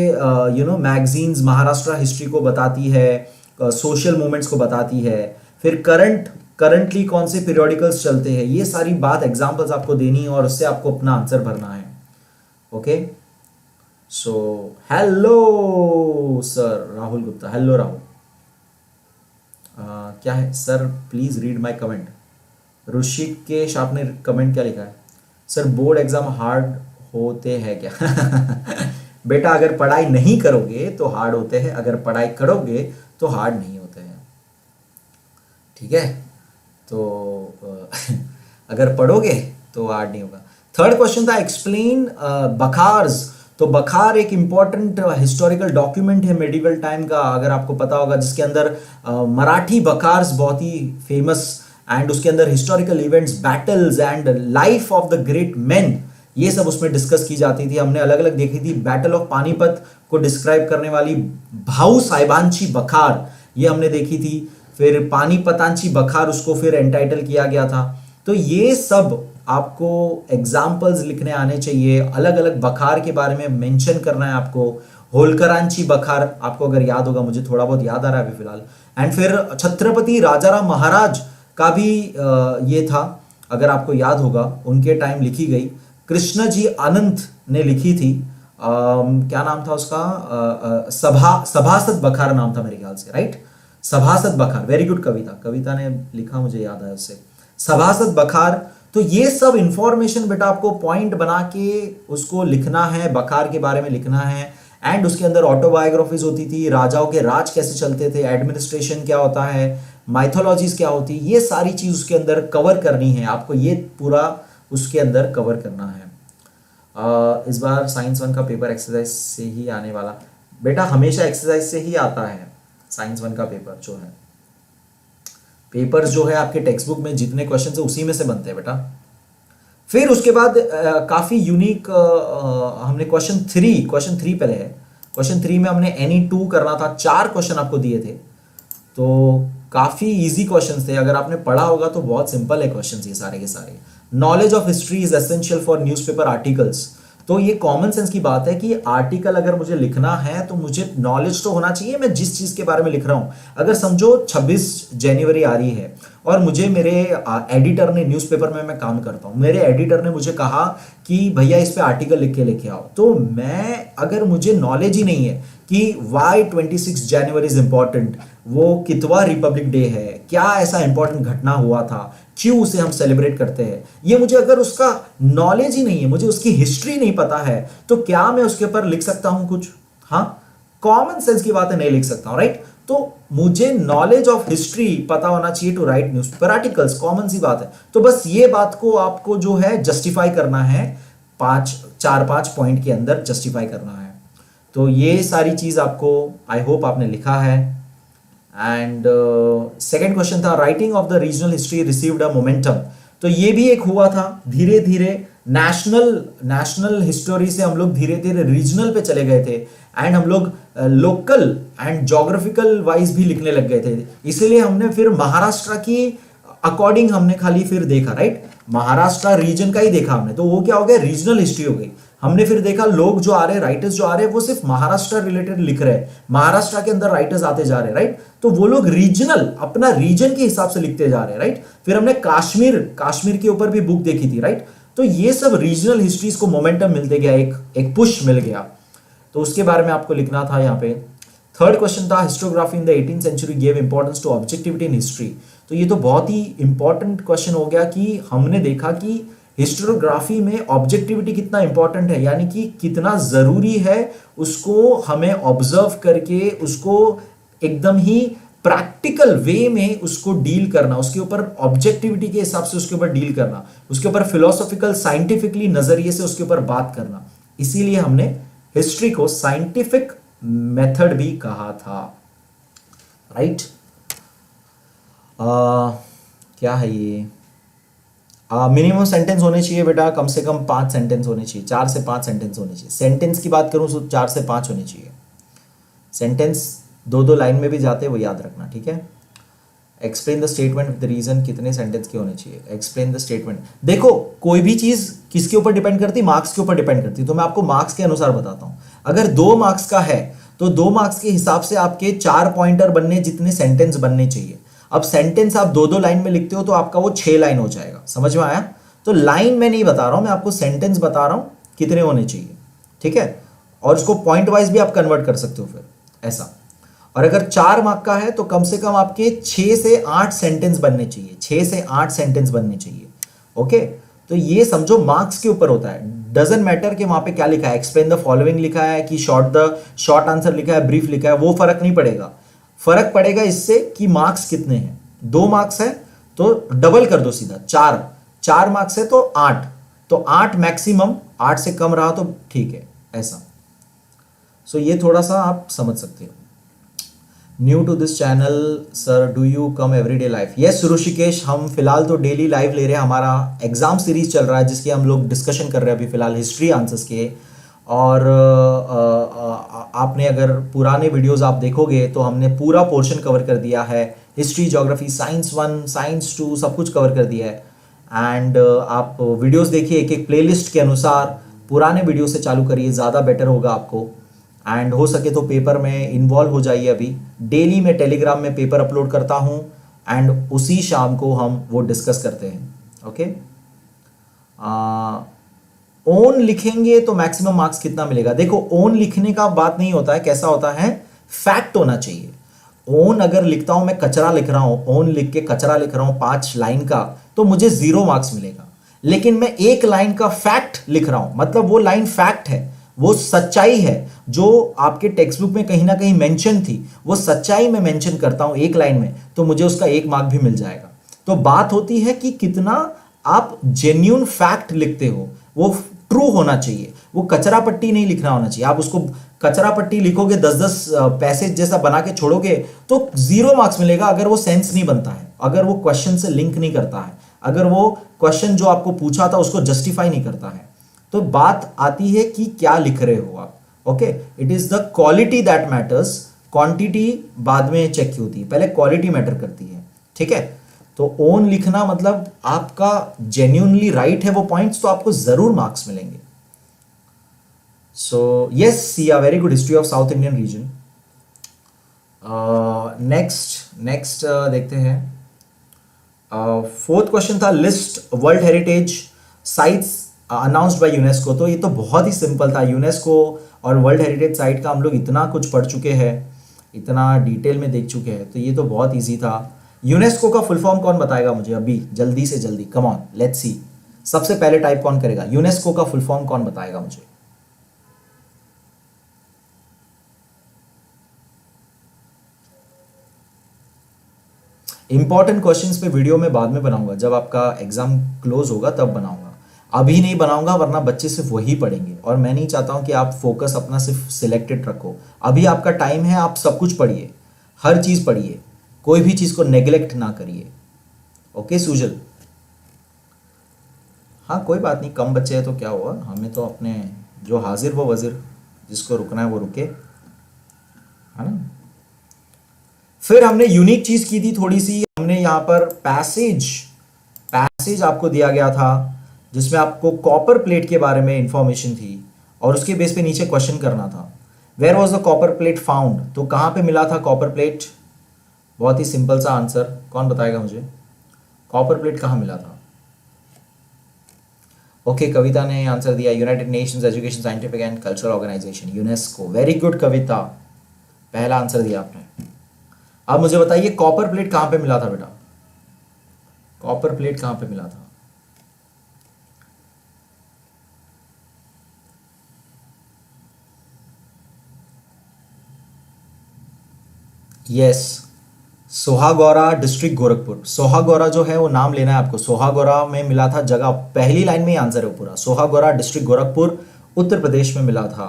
मैगजीन्स महाराष्ट्र हिस्ट्री को बताती है, सोशल मूवमेंट्स को बताती है, फिर करंटली कौन से पीरियोडिकल्स चलते हैं, ये सारी बात एग्जांपल्स आपको देनी है और उससे आपको अपना आंसर भरना है। Okay, so hello sir Rahul Gupta, hello Rahul. क्या है sir, please read my comment. Rishikesh आपने कमेंट क्या लिखा है? सर बोर्ड एग्जाम हार्ड होते हैं क्या? बेटा अगर पढ़ाई नहीं करोगे तो हार्ड होते हैं, अगर पढ़ाई करोगे तो हार्ड नहीं होते हैं। ठीक है, तो अगर पढ़ोगे तो हार्ड नहीं होगा। थर्ड क्वेश्चन था एक्सप्लेन बखार्स। तो बखार एक इंपॉर्टेंट हिस्टोरिकल डॉक्यूमेंट है मेडिवल टाइम का, अगर आपको पता होगा, जिसके अंदर मराठी बखार्स बहुत ही फेमस, एंड उसके अंदर historical events, battles and life of the great man, ये सब उसमें डिस्कस की जाती थी। हमने अलग अलग देखी थी। बैटल ऑफ पानीपत को डिस्क्राइब करने वाली भाऊ साहिबांची बखार, ये हमने देखी थी। फिर पानीपतांची बखार, उसको फिर एंटाइटल किया गया था। तो ये सब आपको एग्जाम्पल्स लिखने आने चाहिए, अलग अलग बखार के बारे में मेंशन करना है आपको। होलकरांची बखार आपको अगर याद होगा, मुझे थोड़ा बहुत याद आ रहा है अभी फिलहाल। एंड फिर छत्रपति राजाराम महाराज का भी ये था, अगर आपको याद होगा, उनके टाइम लिखी गई। कृष्ण जी अनंत ने लिखी थी, क्या नाम था उसका, सभासद बखार नाम था मेरे ख्याल से, राइट? सभासद बखार, वेरी गुड कविता ने लिखा, मुझे याद आया उससे, सभासद बखार। तो ये सब इंफॉर्मेशन बेटा आपको पॉइंट बना के उसको लिखना है, बखार के बारे में लिखना है। एंड उसके अंदर ऑटोबायोग्राफीज होती थी, राजाओं के राज कैसे चलते थे, एडमिनिस्ट्रेशन क्या होता है, माइथोलॉजीज क्या होती है, ये सारी चीज उसके अंदर कवर करनी है आपको, ये पूरा उसके अंदर कवर करना है। इस बार साइंस 1 का पेपर एक्सरसाइज से ही आने वाला? बेटा हमेशा एक्सरसाइज से ही आता है साइंस 1 का पेपर जो है। पेपर्स जो है आपके टेक्स्ट बुक में जितने क्वेश्चन है उसी में से बनते हैं बेटा। फिर उसके बाद काफी यूनिक हमने क्वेश्चन 3 पहले है। क्वेश्चन 3 में हमने NE2 करना था, 4 क्वेश्चन आपको दिए थे, तो काफी इजी क्वेश्चन थे। अगर आपने पढ़ा होगा तो बहुत सिंपल है क्वेश्चन ये सारे के सारे। Knowledge of history is essential for newspaper articles. तो ये कॉमन सेंस की बात है कि आर्टिकल अगर मुझे लिखना है तो मुझे नॉलेज तो होना चाहिए मैं जिस चीज के बारे में लिख रहा हूं। अगर समझो 26 जनवरी आ रही है और मुझे मेरे एडिटर ने, न्यूज़पेपर में मैं काम करता हूं, मेरे एडिटर ने मुझे कहा कि भैया इस पे आर्टिकल लिख के लेके आओ, तो मैं, अगर मुझे नॉलेज ही नहीं है कि वाई 26 जनवरी इज इंपॉर्टेंट, वो कितवा रिपब्लिक डे है, क्या ऐसा इंपॉर्टेंट घटना हुआ था, क्यों उसे हम सेलिब्रेट करते हैं, ये मुझे अगर उसका नॉलेज ही नहीं है, मुझे उसकी हिस्ट्री नहीं पता है, तो क्या मैं उसके ऊपर लिख सकता हूं कुछ? हाँ, कॉमन सेंस की बातें नहीं लिख सकता हूं, राइट? तो मुझे नॉलेज ऑफ हिस्ट्री पता होना चाहिए to write newspaper articles, common सी बात है। तो बस ये बात को आपको जो है जस्टिफाई करना है, 4-5 पॉइंट के अंदर जस्टिफाई करना है। तो ये सारी चीज आपको, आई होप आपने लिखा है। एंड सेकेंड क्वेश्चन था writing of the regional history received a momentum. तो ये भी एक हुआ था, धीरे धीरे नेशनल हिस्टोरी से हम लोग धीरे धीरे रीजनल पे चले गए थे, एंड हम लोग लोकल एंड जोग्राफिकल वाइज भी लिखने लग गए थे। इसीलिए हमने फिर महाराष्ट्र की अकॉर्डिंग हमने खाली फिर देखा, राइट? महाराष्ट्र रीजन का ही देखा हमने, तो वो क्या हो गया, रीजनल हिस्ट्री हो गई। हमने फिर देखा लोग जो आ रहे हैं, राइटर्स जो आ रहे हैं, वो सिर्फ महाराष्ट्र रिलेटेड लिख रहे हैं, महाराष्ट्र के अंदर राइटर्स आते जा रहे हैं, राइट? तो वो लोग रीजनल, अपना रीजन के हिसाब से लिखते जा रहे हैं, राइट? फिर हमने कश्मीर के ऊपर भी बुक देखी थी, राइट? तो ये सब रीजनल हिस्ट्रीज को मोमेंटम मिलते गया, एक पुश मिल गया, तो उसके बारे में आपको लिखना था यहाँ पे। थर्ड क्वेश्चन था historiography in the 18th century gave importance to objectivity in history. तो ये तो बहुत ही इंपॉर्टेंट क्वेश्चन हो गया कि हमने देखा कि हिस्टोग्राफी में ऑब्जेक्टिविटी कितना इंपॉर्टेंट है, यानी कि कितना जरूरी है उसको हमें ऑब्जर्व करके उसको एकदम ही प्रैक्टिकल वे में उसको डील करना, उसके ऊपर ऑब्जेक्टिविटी के हिसाब से उसके ऊपर डील करना, उसके ऊपर फिलोसॉफिकल साइंटिफिकली नजरिए से उसके ऊपर बात करना। इसीलिए हमने हिस्ट्री को साइंटिफिक मेथड भी कहा था, राइट? क्या है ये? मिनिमम सेंटेंस होने चाहिए बेटा, कम से कम 5 सेंटेंस होने चाहिए, 4 से 5 सेंटेंस होने चाहिए। सेंटेंस की बात करूं तो 4 से 5 होने चाहिए। सेंटेंस दो दो लाइन में भी जाते हैं, वो याद रखना, ठीक है। Explain the statement with the reason, कितने सेंटेंस के होने चाहिए। एक्सप्लेन द स्टेटमेंट, देखो कोई भी चीज किसके ऊपर डिपेंड करती है, मार्क्स के ऊपर डिपेंड करती है। तो मैं आपको मार्क्स के अनुसार बताता हूं। अगर 2 मार्क्स का है तो 2 मार्क्स के हिसाब से आपके 4 पॉइंटर बनने जितने सेंटेंस बनने चाहिए। अब सेंटेंस आप 2-2 लाइन में लिखते हो तो आपका वो 6 लाइन हो जाएगा, समझ में आया। तो लाइन में नहीं बता रहा हूं मैं आपको, सेंटेंस बता रहा हूं कितने होने चाहिए, ठीक है। और उसको पॉइंट वाइज भी आप कन्वर्ट कर सकते हो फिर ऐसा। और अगर 4 मार्क का है तो कम से कम आपके 6 से 8 सेंटेंस बनने चाहिए, 6 से 8 सेंटेंस बनने चाहिए, ओके। तो ये समझो मार्क्स के ऊपर होता है। डजंट मैटर कि वहां पे क्या लिखा है, एक्सप्लेन द फॉलोइंग लिखा है कि शॉर्ट आंसर लिखा है, ब्रीफ लिखा है, वो फर्क नहीं पड़ेगा। फर्क पड़ेगा इससे कि मार्क्स कितने हैं। 2 मार्क्स है तो डबल कर दो सीधा, 4 मार्क्स है तो 8, तो 8 मैक्सिमम, 8 से कम रहा तो ठीक है, ऐसा। सो ये थोड़ा सा आप समझ सकते हो। New to this channel sir, do you come everyday live? Yes Rishikesh, हम फिलहाल तो डेली लाइव ले रहे हैं। हमारा एग्जाम सीरीज चल रहा है जिसकी हम लोग डिस्कशन कर रहे हैं अभी फिलहाल, हिस्ट्री आंसर्स के। और आपने अगर पुराने वीडियोस आप देखोगे तो हमने पूरा पोर्शन कवर कर दिया है, हिस्ट्री, ज्योग्राफी, साइंस 1, साइंस 2, सब कुछ कवर कर दिया है। एंड आप वीडियोस देखिए एक एक प्लेलिस्ट के अनुसार, पुराने वीडियो से चालू करिए, ज़्यादा बेटर होगा आपको। एंड हो सके तो पेपर में इन्वॉल्व हो जाइए। अभी डेली मैं टेलीग्राम में पेपर अपलोड करता हूँ एंड उसी शाम को हम वो डिस्कस करते हैं, ओके। ओन लिखेंगे तो मैक्सिमम मार्क्स कितना मिलेगा? देखो ओन लिखने का बात नहीं होता है, कैसा होता है, फैक्ट होना चाहिए। ओन अगर लिखता हूं मैं, कचरा लिख रहा हूं, ओन लिख के कचरा लिख रहा हूं 5 लाइन का, तो मुझे 0 मार्क्स मिलेगा। लेकिन मैं 1 लाइन का फैक्ट लिख रहा हूं, मतलब वो लाइन फैक्ट है, वो सच्चाई है, जो आपके टेक्स्ट बुक में कहीं ना कहीं मेंशन थी, वो सच्चाई में मेंशन करता हूं 1 लाइन में, तो मुझे उसका 1 मार्क भी मिल जाएगा। तो बात होती है कि कितना आप जेन्यून फैक्ट लिखते हो, वो ट्रू होना चाहिए, वो कचरा पट्टी नहीं लिखना होना चाहिए। आप उसको कचरा पट्टी लिखोगे, 10-10 पैसेज जैसा बना के छोड़ोगे तो 0 मार्क्स मिलेगा, अगर वो सेंस नहीं बनता है, अगर वो क्वेश्चन से लिंक नहीं करता है, अगर वो क्वेश्चन जो आपको पूछा था उसको जस्टिफाई नहीं करता है। तो बात आती है कि क्या लिख रहे हो आप, okay. It is the quality that matters, quantity बाद में चेक की होती है, पहले क्वालिटी मैटर करती है, ठीक है। तो ओन लिखना मतलब आपका जेन्युइनली राइट है वो पॉइंट्स, तो आपको जरूर मार्क्स मिलेंगे। So yes Siya, very good, history of south Indian reason. Next देखते हैं। 4th क्वेश्चन था, list world heritage sites announced by UNESCO. तो ये तो बहुत ही सिंपल था, यूनेस्को और वर्ल्ड हेरिटेज साइट का हम लोग इतना कुछ पढ़ चुके हैं, इतना डिटेल में देख चुके हैं, तो ये तो बहुत इजी था। यूनेस्को का फुल फॉर्म कौन बताएगा मुझे अभी, जल्दी से जल्दी, कम ऑन, लेट्स सी। सबसे पहले टाइप कौन करेगा, यूनेस्को का फुल फॉर्म कौन बताएगा मुझे? इंपॉर्टेंट क्वेश्चंस पे वीडियो में बाद में बनाऊंगा, जब आपका एग्जाम क्लोज होगा तब बनाऊंगा, अभी नहीं बनाऊंगा, वरना बच्चे सिर्फ वही पढ़ेंगे। और मैं नहीं चाहता हूं कि आप फोकस अपना सिर्फ सिलेक्टेड रखो। अभी आपका टाइम है, आप सब कुछ पढ़िए, हर चीज पढ़िए, कोई भी चीज को नेग्लेक्ट ना करिए, ओके सुजल। हाँ कोई बात नहीं, कम बच्चे हैं तो क्या हुआ, हमें तो अपने जो हाजिर वो वजीर, जिसको रुकना है वो रुके, है ना। फिर हमने यूनिक चीज की थी थोड़ी सी, हमने यहां पर पैसेज आपको दिया गया था जिसमें आपको कॉपर प्लेट के बारे में इंफॉर्मेशन थी और उसके बेस पे नीचे क्वेश्चन करना था। Where was the copper plate found, तो कहां पे मिला था कॉपर प्लेट? बहुत ही सिंपल सा आंसर, कौन बताएगा मुझे, कॉपर प्लेट कहां मिला था? ओके कविता ने आंसर दिया, United Nations Education Scientific and Cultural Organization, UNESCO. Very good Kavita, पहला आंसर दिया आपने। अब मुझे बताइए कॉपर प्लेट कहां पे मिला था बेटा, कॉपर प्लेट कहां पे मिला था? Yes, Sohgaura district Gorakhpur. सोहागौरा जो है वो नाम लेना है आपको, सोहागौरा में मिला था जगह, पहली लाइन में ही आंसर है पूरा। सोहागौरा डिस्ट्रिक्ट गोरखपुर उत्तर प्रदेश में मिला था।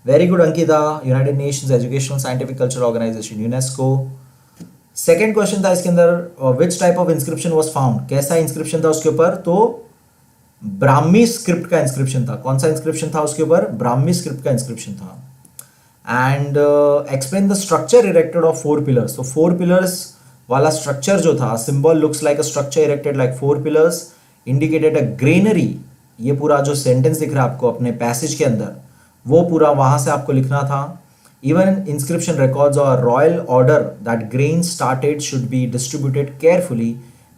Very good Ankita, United Nations Educational Scientific Cultural Organization, UNESCO. Second question था इसके अंदर, which type of inscription was found, कैसा इंस्क्रिप्शन था उसके ऊपर? तो ब्राह्मी स्क्रिप्ट का इंस्क्रिप्शन था। कौन सा इंस्क्रिप्शन था उसके ऊपर? ब्राह्मी स्क्रिप्ट का इंस्क्रिप्शन था। And explain the structure erected of 4 pillars. तो 4 पिलर्स वाला स्ट्रक्चर जो था, symbol looks like a structure erected like 4 pillars indicated a granary. ये पूरा जो सेंटेंस दिख रहा है आपको अपने पैसेज के अंदर, वो पूरा वहां से आपको लिखना था। इवन इंस्क्रिप्शन रिकॉर्ड्स और royal order that grain started should be distributed carefully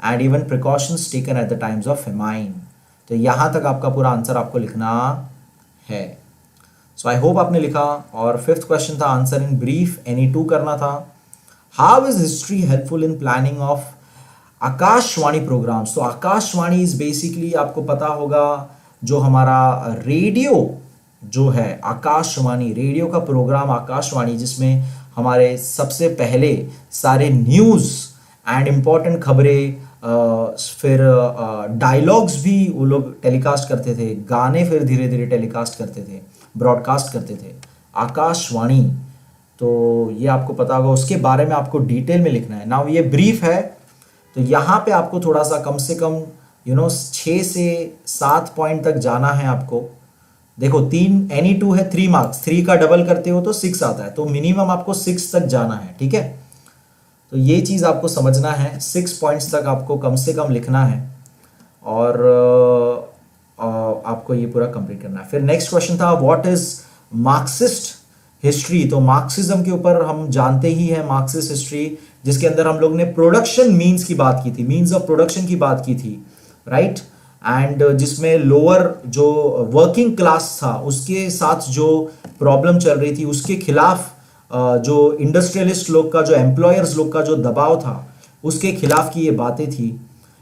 and even precautions taken at the times of famine. तो यहां तक आपका पूरा आंसर आपको लिखना है। सो आई होप आपने लिखा। और फिफ्थ क्वेश्चन था answer in brief, any two करना था। How is history helpful in planning of Akashvani programmes? तो आकाशवाणी इज बेसिकली, आपको पता होगा, जो हमारा रेडियो जो है, आकाशवाणी रेडियो का प्रोग्राम आकाशवाणी, जिसमें हमारे सबसे पहले सारे न्यूज़ एंड इम्पॉर्टेंट खबरें, फिर डायलॉग्स भी वो लोग टेलीकास्ट करते थे, गाने फिर धीरे धीरे टेलीकास्ट करते थे, ब्रॉडकास्ट करते थे, आकाशवाणी। तो ये आपको पता होगा, उसके बारे में आपको डिटेल में लिखना है। नाउ ये ब्रीफ है, तो यहाँ पे आपको थोड़ा सा कम से कम 6 से 7 पॉइंट तक जाना है आपको। देखो 3 एनी 2 है, 3 मार्क्स, 3 का डबल करते हो तो 6 आता है, तो मिनिमम आपको 6 तक जाना है, ठीक है। तो ये चीज़ आपको समझना है, 6 पॉइंट्स तक आपको कम से कम लिखना है और आपको ये पूरा कंप्लीट करना है। फिर नेक्स्ट क्वेश्चन था व्हाट इज मार्क्सिस्ट हिस्ट्री। तो मार्क्सिज्म के ऊपर हम जानते ही हैं मार्क्सिस्ट हिस्ट्री, जिसके अंदर हम लोग ने प्रोडक्शन मीन्स की बात की थी, मीन्स ऑफ प्रोडक्शन की बात की थी, राइट। एंड जिसमें लोअर जो वर्किंग क्लास था उसके साथ जो प्रॉब्लम चल रही थी, उसके खिलाफ जो इंडस्ट्रियलिस्ट लोग का, जो एम्प्लॉयर्स लोग का जो दबाव था, उसके खिलाफ की ये बातें थी।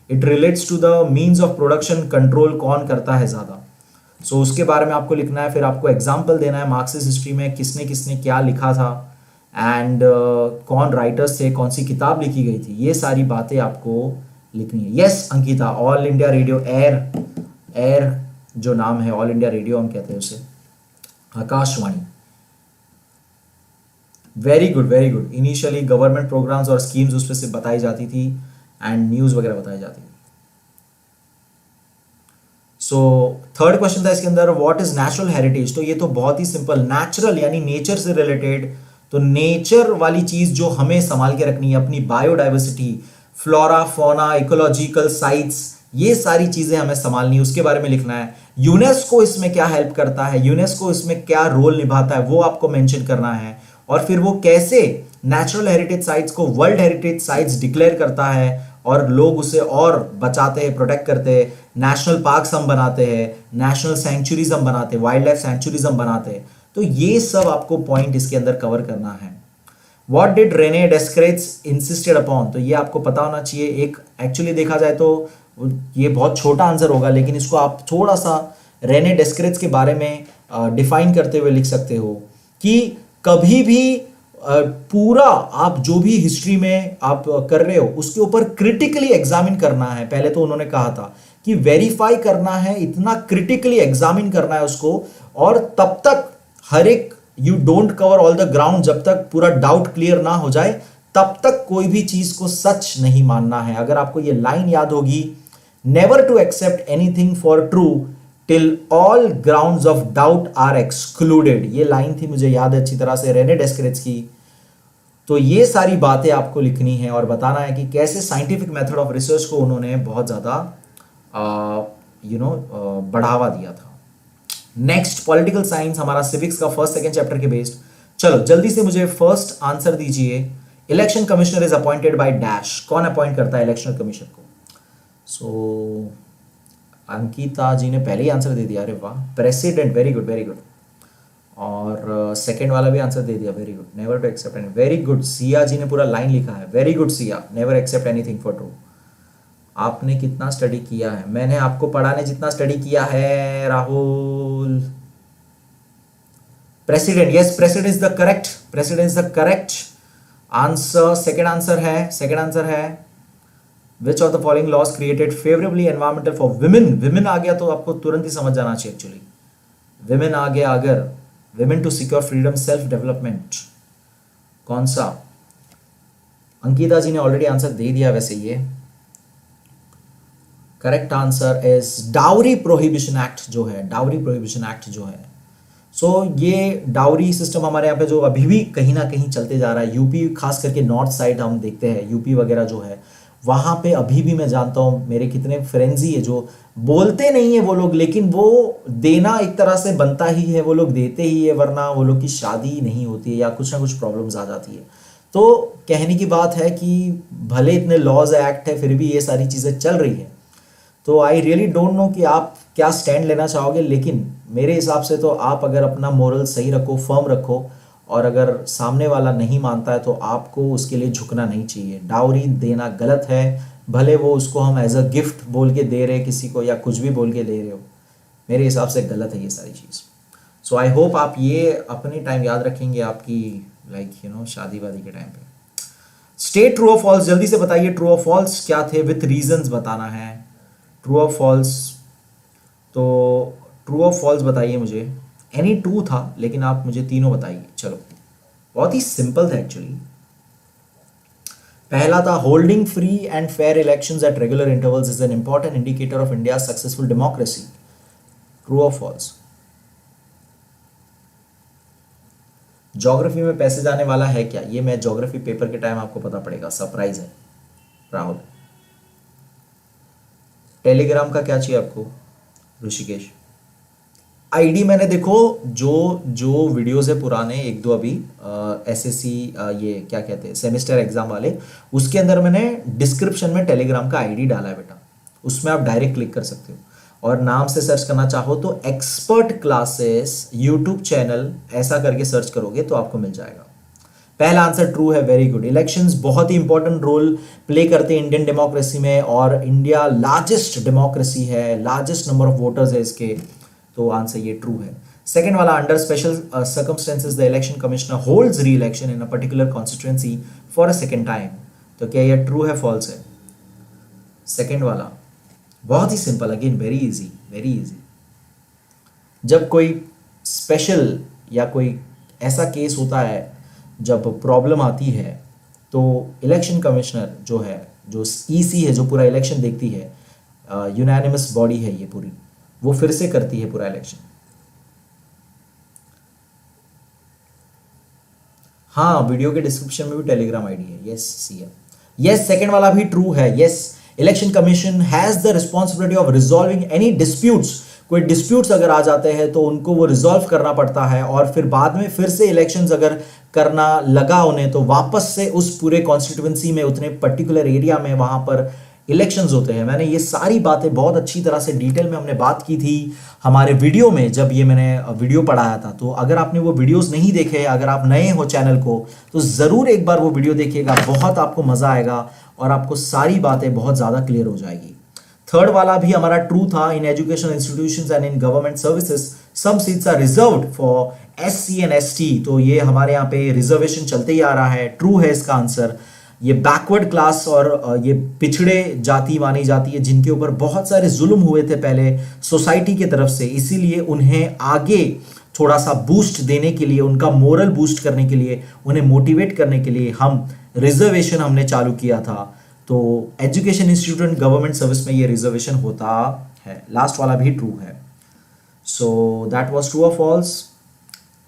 It relates to the means of production, control कौन करता है ज़्यादा, सो उसके बारे में आपको लिखना है। फिर आपको एग्जाम्पल देना है मार्क्सिस्ट हिस्ट्री में किसने किसने क्या लिखा था एंड कौन राइटर्स थे, कौन सी किताब लिखी गई थी, ये सारी बातें आपको लिखनी है। Yes Ankita, all India radio, air जो नाम है, ऑल इंडिया रेडियो हम कहते हैं उसे, Akashvani. Very good very good. Initially government programmes और स्कीम्स उस पर से बताई जाती थी एंड न्यूज़ वगैरह बताई जाती थी। सो थर्ड क्वेश्चन था इसके अंदर व्हाट इज नेचुरल हेरिटेज। तो ये तो बहुत ही सिंपल, नेचुरल यानी नेचर से रिलेटेड। तो नेचर वाली चीज जो हमें संभाल के रखनी है, अपनी biodiversity, flora fauna, ecological sites, ये सारी चीजें हमें संभालनी है, उसके बारे में लिखना है। यूनेस्को इसमें क्या हेल्प करता है, यूनेस्को इसमें क्या रोल निभाता है, वो आपको मेंशन करना है। और फिर वो कैसे नेचुरल हेरिटेज साइट्स को वर्ल्ड हेरिटेज साइट्स डिक्लेयर करता है और लोग उसे और बचाते हैं, प्रोटेक्ट करते हैं। नेशनल पार्क्स हम बनाते हैं, नेशनल सेंचुरीज हम बनाते हैं, वाइल्ड लाइफ सेंचुरीज हम बनाते हैं। तो ये सब आपको पॉइंट इसके अंदर कवर करना है। What did René Descartes insisted upon. तो ये आपको पता होना चाहिए। एक एक्चुअली देखा जाए तो ये बहुत छोटा आंसर होगा, लेकिन इसको आप थोड़ा सा रेने डेस्क्रेट्स के बारे में डिफाइन करते हुए लिख सकते हो कि कभी भी पूरा आप जो भी हिस्ट्री में आप कर रहे हो उसके ऊपर क्रिटिकली एग्जामिन करना है। पहले तो उन्होंने कहा था कि वेरीफाई करना है, इतना क्रिटिकली एग्जामिन करना है उसको, और तब तक हर एक you don't cover all the ground, जब तक पूरा डाउट क्लियर ना हो जाए तब तक कोई भी चीज को सच नहीं मानना है। अगर आपको ये लाइन याद होगी, never to accept anything for true till all grounds of doubt are excluded. ये लाइन थी, मुझे याद है अच्छी तरह से, रेने डेस्क्रेट्स की। तो ये सारी बातें आपको लिखनी है और बताना है कि कैसे साइंटिफिक मेथड ऑफ रिसर्च को उन्होंने बहुत ज़्यादा बढ़ावा दिया था। नेक्स्ट पॉलिटिकल साइंस, हमारा सिविक्स का फर्स्ट सेकंड चैप्टर के बेस्ड। चलो जल्दी से मुझे फर्स्ट आंसर दीजिए। Election commissioner is appointed by dash. कौन अपॉइंट करता है इलेक्शन कमीशन को? सो अंकिता जी ने पहले ही आंसर दे दिया, अरे वाह। President, very good very good. और सेकंड वाला भी आंसर दे दिया, very good. Never to accept any, very good. Siya ji ने पूरा लाइन लिखा है, very good Siya. Never accept anything for true. आपने कितना स्टडी किया है? मैंने आपको पढ़ाने जितना स्टडी किया है Rahul. President, yes president is the correct, president is the correct answer. Second answer है, सेकंड आंसर है which of the following laws created favourably environmental for women. Women आ गया तो आपको तुरंत ही समझ जाना चाहिए एक्चुअली। विमेन आ गया अगर, women to secure freedom self development, कौन सा? अंकिता जी ने ऑलरेडी आंसर दे दिया वैसे। ये correct answer is dowry prohibition act जो है, डाउरी प्रोहिबिशन एक्ट जो है। सो ये डाउरी सिस्टम हमारे यहाँ पे जो अभी भी कहीं ना कहीं चलते जा रहा है, यूपी खास करके नॉर्थ साइड हम देखते हैं, यूपी वगैरह जो है वहाँ पे अभी भी मैं जानता हूँ, मेरे कितने फ्रेंड्स ही है जो बोलते नहीं है वो लोग, लेकिन वो देना एक तरह से बनता ही है, वो लोग देते ही है, वरना वो लोग की शादी नहीं होती है या कुछ ना कुछ प्रॉब्लम्स आ जाती है। तो कहने की बात है कि भले इतने लॉज एक्ट है फिर भी ये सारी चीज़ें चल रही है। तो आई रियली डोंट नो कि आप क्या स्टैंड लेना चाहोगे, लेकिन मेरे हिसाब से तो आप अगर अपना मोरल सही रखो, फर्म रखो, और अगर सामने वाला नहीं मानता है तो आपको उसके लिए झुकना नहीं चाहिए। डाउरी देना गलत है, भले वो उसको हम एज अ गिफ्ट बोल के दे रहे किसी को या कुछ भी बोल के दे रहे हो, मेरे हिसाब से गलत है ये सारी चीज़। सो आई होप आप ये अपने टाइम याद रखेंगे आपकी शादी वादी के टाइम पे। स्टेट ट्रू और फॉल्स, जल्दी से बताइए ट्रू और फॉल्स क्या थे, विथ रीजंस बताना है। ट्रू और फॉल्स, तो ट्रू और फॉल्स बताइए मुझे। एनी टू था लेकिन आप मुझे तीनों बताइए। चलो, बहुत ही सिंपल था एक्चुअली। पहला था holding free and fair elections at regular intervals is an important indicator of India successful democracy. True और फॉल्स। ज्योग्राफी में पैसे जाने वाला है क्या, ये मैं ज्योग्राफी पेपर के टाइम आपको पता पड़ेगा, सरप्राइज है राहुल। टेलीग्राम का क्या चाहिए आपको ऋषिकेश? आईडी मैंने देखो जो जो वीडियोस है पुराने एक दो अभी एसएससी ये क्या कहते हैं सेमेस्टर एग्जाम वाले, उसके अंदर मैंने डिस्क्रिप्शन में टेलीग्राम का आईडी डाला है बेटा, उसमें आप डायरेक्ट क्लिक कर सकते हो और नाम से सर्च करना चाहो तो एक्सपर्ट क्लासेस यूट्यूब चैनल ऐसा करके सर्च करोगे तो आपको मिल जाएगा। पहला आंसर ट्रू है, वेरी गुड। इलेक्शंस बहुत ही इंपॉर्टेंट रोल प्ले करते हैं इंडियन डेमोक्रेसी में, और इंडिया लार्जेस्ट डेमोक्रेसी है, लार्जेस्ट नंबर ऑफ वोटर्स है इसके, तो आंसर ये ट्रू है। सेकंड वाला, under special circumstances the election commissioner holds री election in a particular constituency for a second time, तो क्या ये ट्रू है फॉल्स है? सेकंड वाला बहुत ही simple, again very easy, very easy. जब कोई स्पेशल या कोई ऐसा केस होता है, जब प्रॉब्लम आती है, तो इलेक्शन कमिश्नर जो है, जो ईसी है, जो पूरा इलेक्शन देखती है, यूनानिमस बॉडी है ये पूरी, वो फिर से करती है पूरा इलेक्शन। हाँ, वीडियो के डिस्क्रिप्शन में भी टेलीग्राम आईडी है। यस सीएम, यस सेकंड वाला भी ट्रू है। Yes, election commission has the responsibility of resolving any disputes, कोई डिस्प्यूट्स अगर आ जाते हैं तो उनको वो रिजॉल्व करना पड़ता है, और फिर बाद में फिर से इलेक्शंस अगर करना लगा उन्हें तो वापस से उस पूरे कॉन्स्टिट्यूएंसी में, उतने पर्टिकुलर एरिया में वहां पर इलेक्शंस होते हैं। मैंने ये सारी बातें बहुत अच्छी तरह से डिटेल में हमने बात की थी हमारे वीडियो में, जब ये मैंने वीडियो पढ़ाया था। तो अगर आपने वो वीडियोस नहीं देखे, अगर आप नए हो चैनल को, तो ज़रूर एक बार वो वीडियो देखिएगा, बहुत आपको मज़ा आएगा और आपको सारी बातें बहुत ज़्यादा क्लियर हो जाएगी। थर्ड वाला भी हमारा ट्रू था। In education institutions and in government services some seats are reserved for SC and ST, तो ये हमारे यहाँ पे रिजर्वेशन चलते ही आ रहा है, ट्रू है इसका आंसर। ये बैकवर्ड क्लास और ये पिछड़े जाति मानी जाती है, जिनके ऊपर बहुत सारे जुल्म हुए थे पहले सोसाइटी की तरफ से, इसीलिए उन्हें आगे थोड़ा सा बूस्ट देने के लिए, उनका मोरल बूस्ट करने के लिए, उन्हें मोटिवेट करने के लिए हम रिजर्वेशन हमने चालू किया था। तो education institute and government service में ये रिजर्वेशन होता है। लास्ट वाला भी ट्रू है। सो दैट वाज ट्रू और फॉल्स।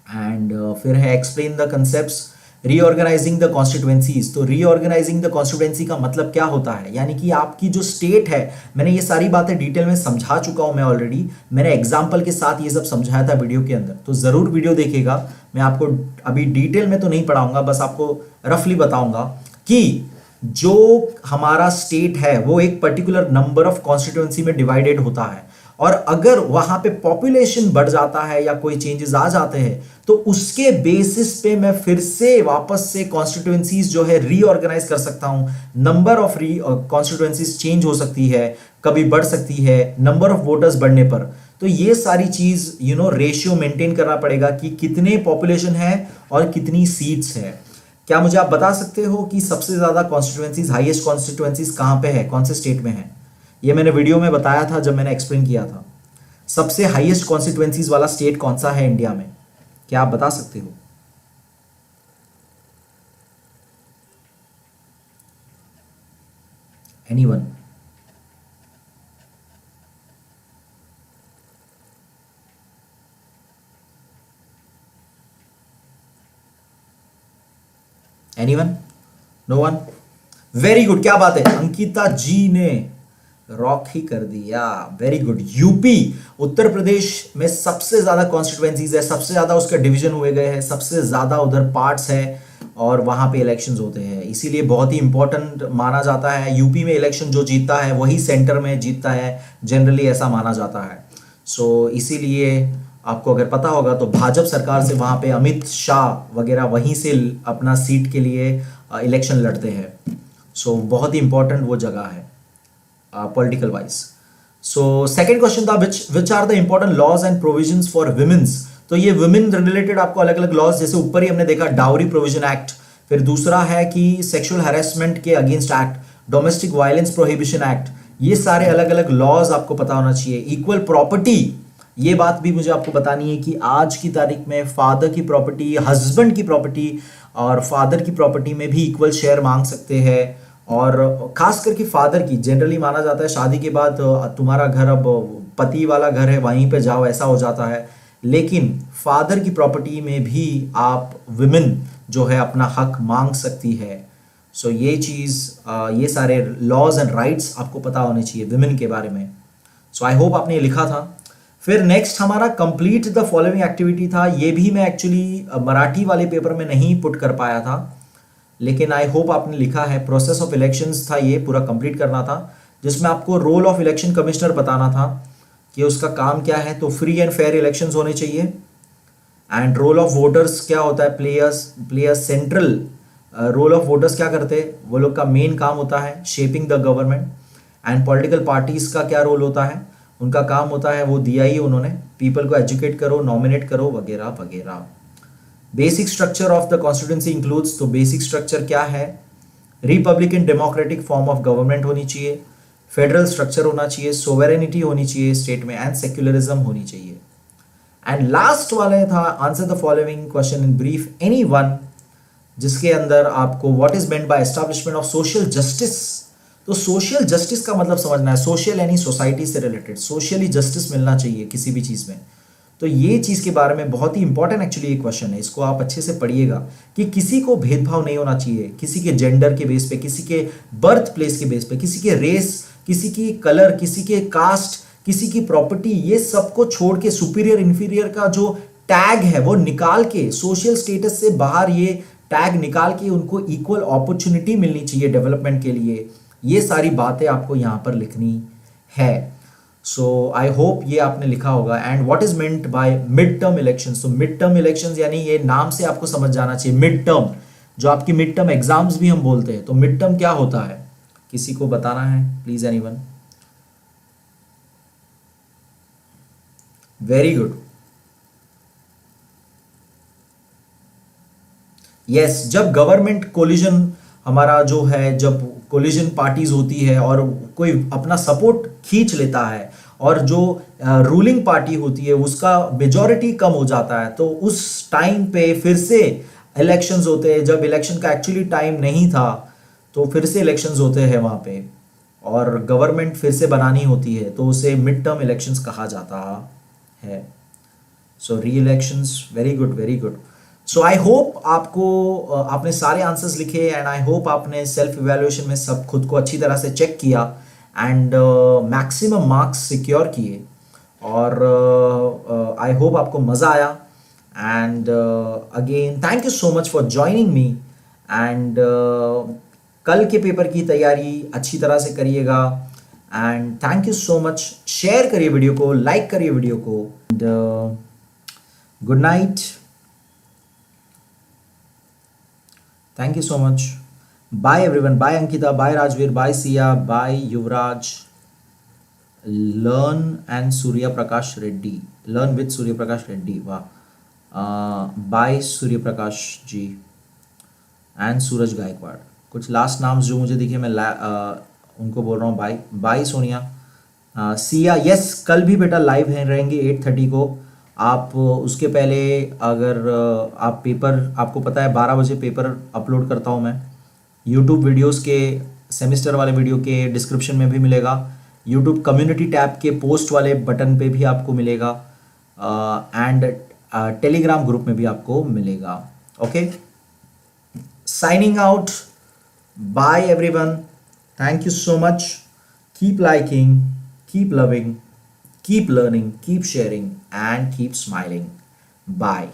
एंड फिर है explain the concepts reorganising the constituencies. तो रीऑर्गेनाइजिंग द कॉन्स्टिट्यूएंसी का मतलब क्या होता है, यानी कि आपकी जो स्टेट है, मैंने ये सारी बातें डिटेल में समझा चुका हूं मैं ऑलरेडी, मैंने एग्जाम्पल के साथ ये सब समझाया था वीडियो के अंदर, तो जरूर वीडियो देखिएगा। मैं आपको अभी डिटेल में तो नहीं पढ़ाऊंगा, बस आपको रफली बताऊंगा कि जो हमारा स्टेट है वो एक पर्टिकुलर नंबर ऑफ कॉन्स्टिट्यूएंसी में डिवाइडेड होता है, और अगर वहां पे पॉपुलेशन बढ़ जाता है या कोई चेंजेस आ जाते हैं तो उसके बेसिस पे मैं फिर से वापस से कॉन्स्टिट्यूएंसीज जो है रीऑर्गेनाइज कर सकता हूं। नंबर ऑफ कॉन्स्टिट्यूएंसीज चेंज हो सकती है, कभी बढ़ सकती है नंबर ऑफ वोटर्स बढ़ने पर। तो ये सारी चीज रेशियो मेंटेन करना पड़ेगा कि कितने पॉपुलेशन है और कितनी सीट्स है। क्या मुझे आप बता सकते हो कि सबसे ज्यादा कॉन्स्टिट्यूएंसीज, हाईएस्ट कॉन्स्टिट्यूएंसीज कहां पे है, कौन से स्टेट में है? ये मैंने वीडियो में बताया था जब मैंने एक्सप्लेन किया था। सबसे हाईएस्ट कॉन्स्टिट्यूएंसीज वाला स्टेट कौन सा है इंडिया में, क्या आप बता सकते हो? Anyone? Anyone? No one? Very good, क्या बात है, अंकिता जी ने रॉक ही कर दिया, very good. UP, Uttar Pradesh में सबसे ज्यादा कॉन्स्टिट्यूएंसीज है, सबसे ज्यादा उसके डिवीजन हुए गए हैं, सबसे ज्यादा उधर पार्ट्स है और वहां पे इलेक्शंस होते हैं, इसीलिए बहुत ही इंपॉर्टेंट माना जाता है। यूपी में इलेक्शन जो जीतता है वही सेंटर में जीतता है, जनरली ऐसा माना जाता है। सो इसीलिए आपको अगर पता होगा तो भाजपा सरकार से वहां पे अमित शाह वगैरह वहीं से अपना सीट के लिए इलेक्शन लड़ते हैं। सो बहुत ही इंपॉर्टेंट वो जगह है political wise. So second question था which are the important laws and provisions for womens. तो ये विमेन रिलेटेड आपको अलग अलग लॉज, जैसे ऊपर ही हमने देखा डाउरी प्रोविजन एक्ट, फिर दूसरा है कि सेक्सुअल हैरेसमेंट के against act, domestic violence prohibition act, ये सारे अलग अलग लॉज आपको पता होना चाहिए। इक्वल प्रॉपर्टी, ये बात भी मुझे आपको बतानी है कि आज की तारीख में फादर की प्रॉपर्टी, हस्बैंड की प्रॉपर्टी और फादर की प्रॉपर्टी में भी इक्वल शेयर मांग सकते हैं। और खास करके फादर की, जनरली माना जाता है शादी के बाद तुम्हारा घर अब पति वाला घर है वहीं पे जाओ, ऐसा हो जाता है, लेकिन फादर की प्रॉपर्टी में भी आप विमेन जो है अपना हक मांग सकती है। सो ये चीज़, ये सारे लॉज एंड राइट्स आपको पता होने चाहिए विमेन के बारे में। सो आई होप आपने ये लिखा था। फिर नेक्स्ट हमारा कंप्लीट द फॉलोइंग एक्टिविटी था, ये भी मैं एक्चुअली मराठी वाले पेपर में नहीं पुट कर पाया था, लेकिन आई होप आपने लिखा है। प्रोसेस ऑफ इलेक्शंस था, ये पूरा कंप्लीट करना था, जिसमें आपको रोल ऑफ इलेक्शन कमिश्नर बताना था कि उसका काम क्या है। तो फ्री एंड फेयर इलेक्शंस होने चाहिए। एंड रोल ऑफ वोटर्स क्या होता है, players central role of voters क्या करते हैं, वो लोग का मेन काम होता है shaping the government. And political parties का क्या रोल होता है, उनका काम होता है, वो दिया ही उन्होंने, पीपल को एजुकेट करो, नॉमिनेट करो, वगैरह वगैरह। Basic structure of the constituency includes, तो बेसिक स्ट्रक्चर क्या है, Republican democratic form of government होनी चाहिए, फेडरल स्ट्रक्चर होना चाहिए, सोवेरेनिटी होनी चाहिए स्टेट में, एंड सेक्युलरिज्म होनी चाहिए। एंड लास्ट वाला था answer the following question in brief any one, जिसके अंदर आपको what is meant by establishment of social justice. तो सोशल जस्टिस का मतलब समझना है, सोशल यानी सोसाइटी से रिलेटेड, सोशली जस्टिस मिलना चाहिए किसी भी चीज में। तो ये चीज के बारे में बहुत ही इंपॉर्टेंट एक्चुअली ये क्वेश्चन है, इसको आप अच्छे से पढ़िएगा कि किसी को भेदभाव नहीं होना चाहिए, किसी के जेंडर के बेस पे, किसी के बर्थ प्लेस के बेस पे, किसी के रेस, किसी की कलर, किसी के कास्ट, किसी की प्रॉपर्टी, ये सबको छोड़ के सुपीरियर इंफीरियर का जो टैग है वो निकाल के, सोशल स्टेटस से बाहर ये टैग निकाल के उनको इक्वल अपॉर्चुनिटी मिलनी चाहिए डेवलपमेंट के लिए। ये सारी बातें आपको यहाँ पर लिखनी है। सो आई होप ये आपने लिखा होगा। And what is meant by mid term elections, तो मिड टर्म इलेक्शंस यानी ये नाम से आपको समझ जाना चाहिए, मिड टर्म, जो आपकी मिड टर्म एग्जाम्स भी हम बोलते हैं। तो मिड टर्म क्या होता है, किसी को बताना है please, anyone? Very good, yes, जब गवर्नमेंट कोलिजन हमारा जो है, जब कोलिजन पार्टीज होती है और कोई अपना सपोर्ट खींच लेता है और जो रूलिंग पार्टी होती है उसका मेजॉरिटी कम हो जाता है, तो उस टाइम पे फिर से इलेक्शंस होते हैं। जब इलेक्शन का एक्चुअली टाइम नहीं था तो फिर से इलेक्शंस होते हैं वहाँ पे और गवर्नमेंट फिर से बनानी होती है, तो उसे मिड टर्म इलेक्शंस कहा जाता है। सो री elections, very good, very good. So I hope आपको आपने सारे आंसर्स लिखे एंड आई होप आपने सेल्फ इवैल्यूएशन में सब खुद को अच्छी तरह से चेक किया एंड मैक्सिमम मार्क्स सिक्योर किए और आई होप आपको मज़ा आया। And again thank you so much for joining me and कल के पेपर की तैयारी अच्छी तरह से करिएगा and thank you so much. Share करिए वीडियो को, लाइक करिए वीडियो को and good night, thank you so much, bye everyone, bye Ankita, bye Rajveer, bye Siya, bye Yuvraj, learn and Surya Prakash Reddy, learn with Surya Prakash Reddy, वाह, बाय सूर्य प्रकाश जी एंड सूरज गायकवाड़। कुछ लास्ट नाम्स जो मुझे दिखे मैं उनको बोल रहा हूँ, bye bye Sonia, Siya, yes कल भी बेटा लाइव है रहेंगे 8:30 को। आप उसके पहले अगर आप पेपर, आपको पता है 12 बजे पेपर अपलोड करता हूँ मैं, यूट्यूब वीडियोस के सेमिस्टर वाले वीडियो के डिस्क्रिप्शन में भी मिलेगा, यूट्यूब कम्युनिटी टैब के पोस्ट वाले बटन पे भी आपको मिलेगा एंड टेलीग्राम ग्रुप में भी आपको मिलेगा। Okay, signing out. Bye everyone. Thank you so much. Keep liking, keep loving, keep learning, keep sharing, and keep smiling. Bye.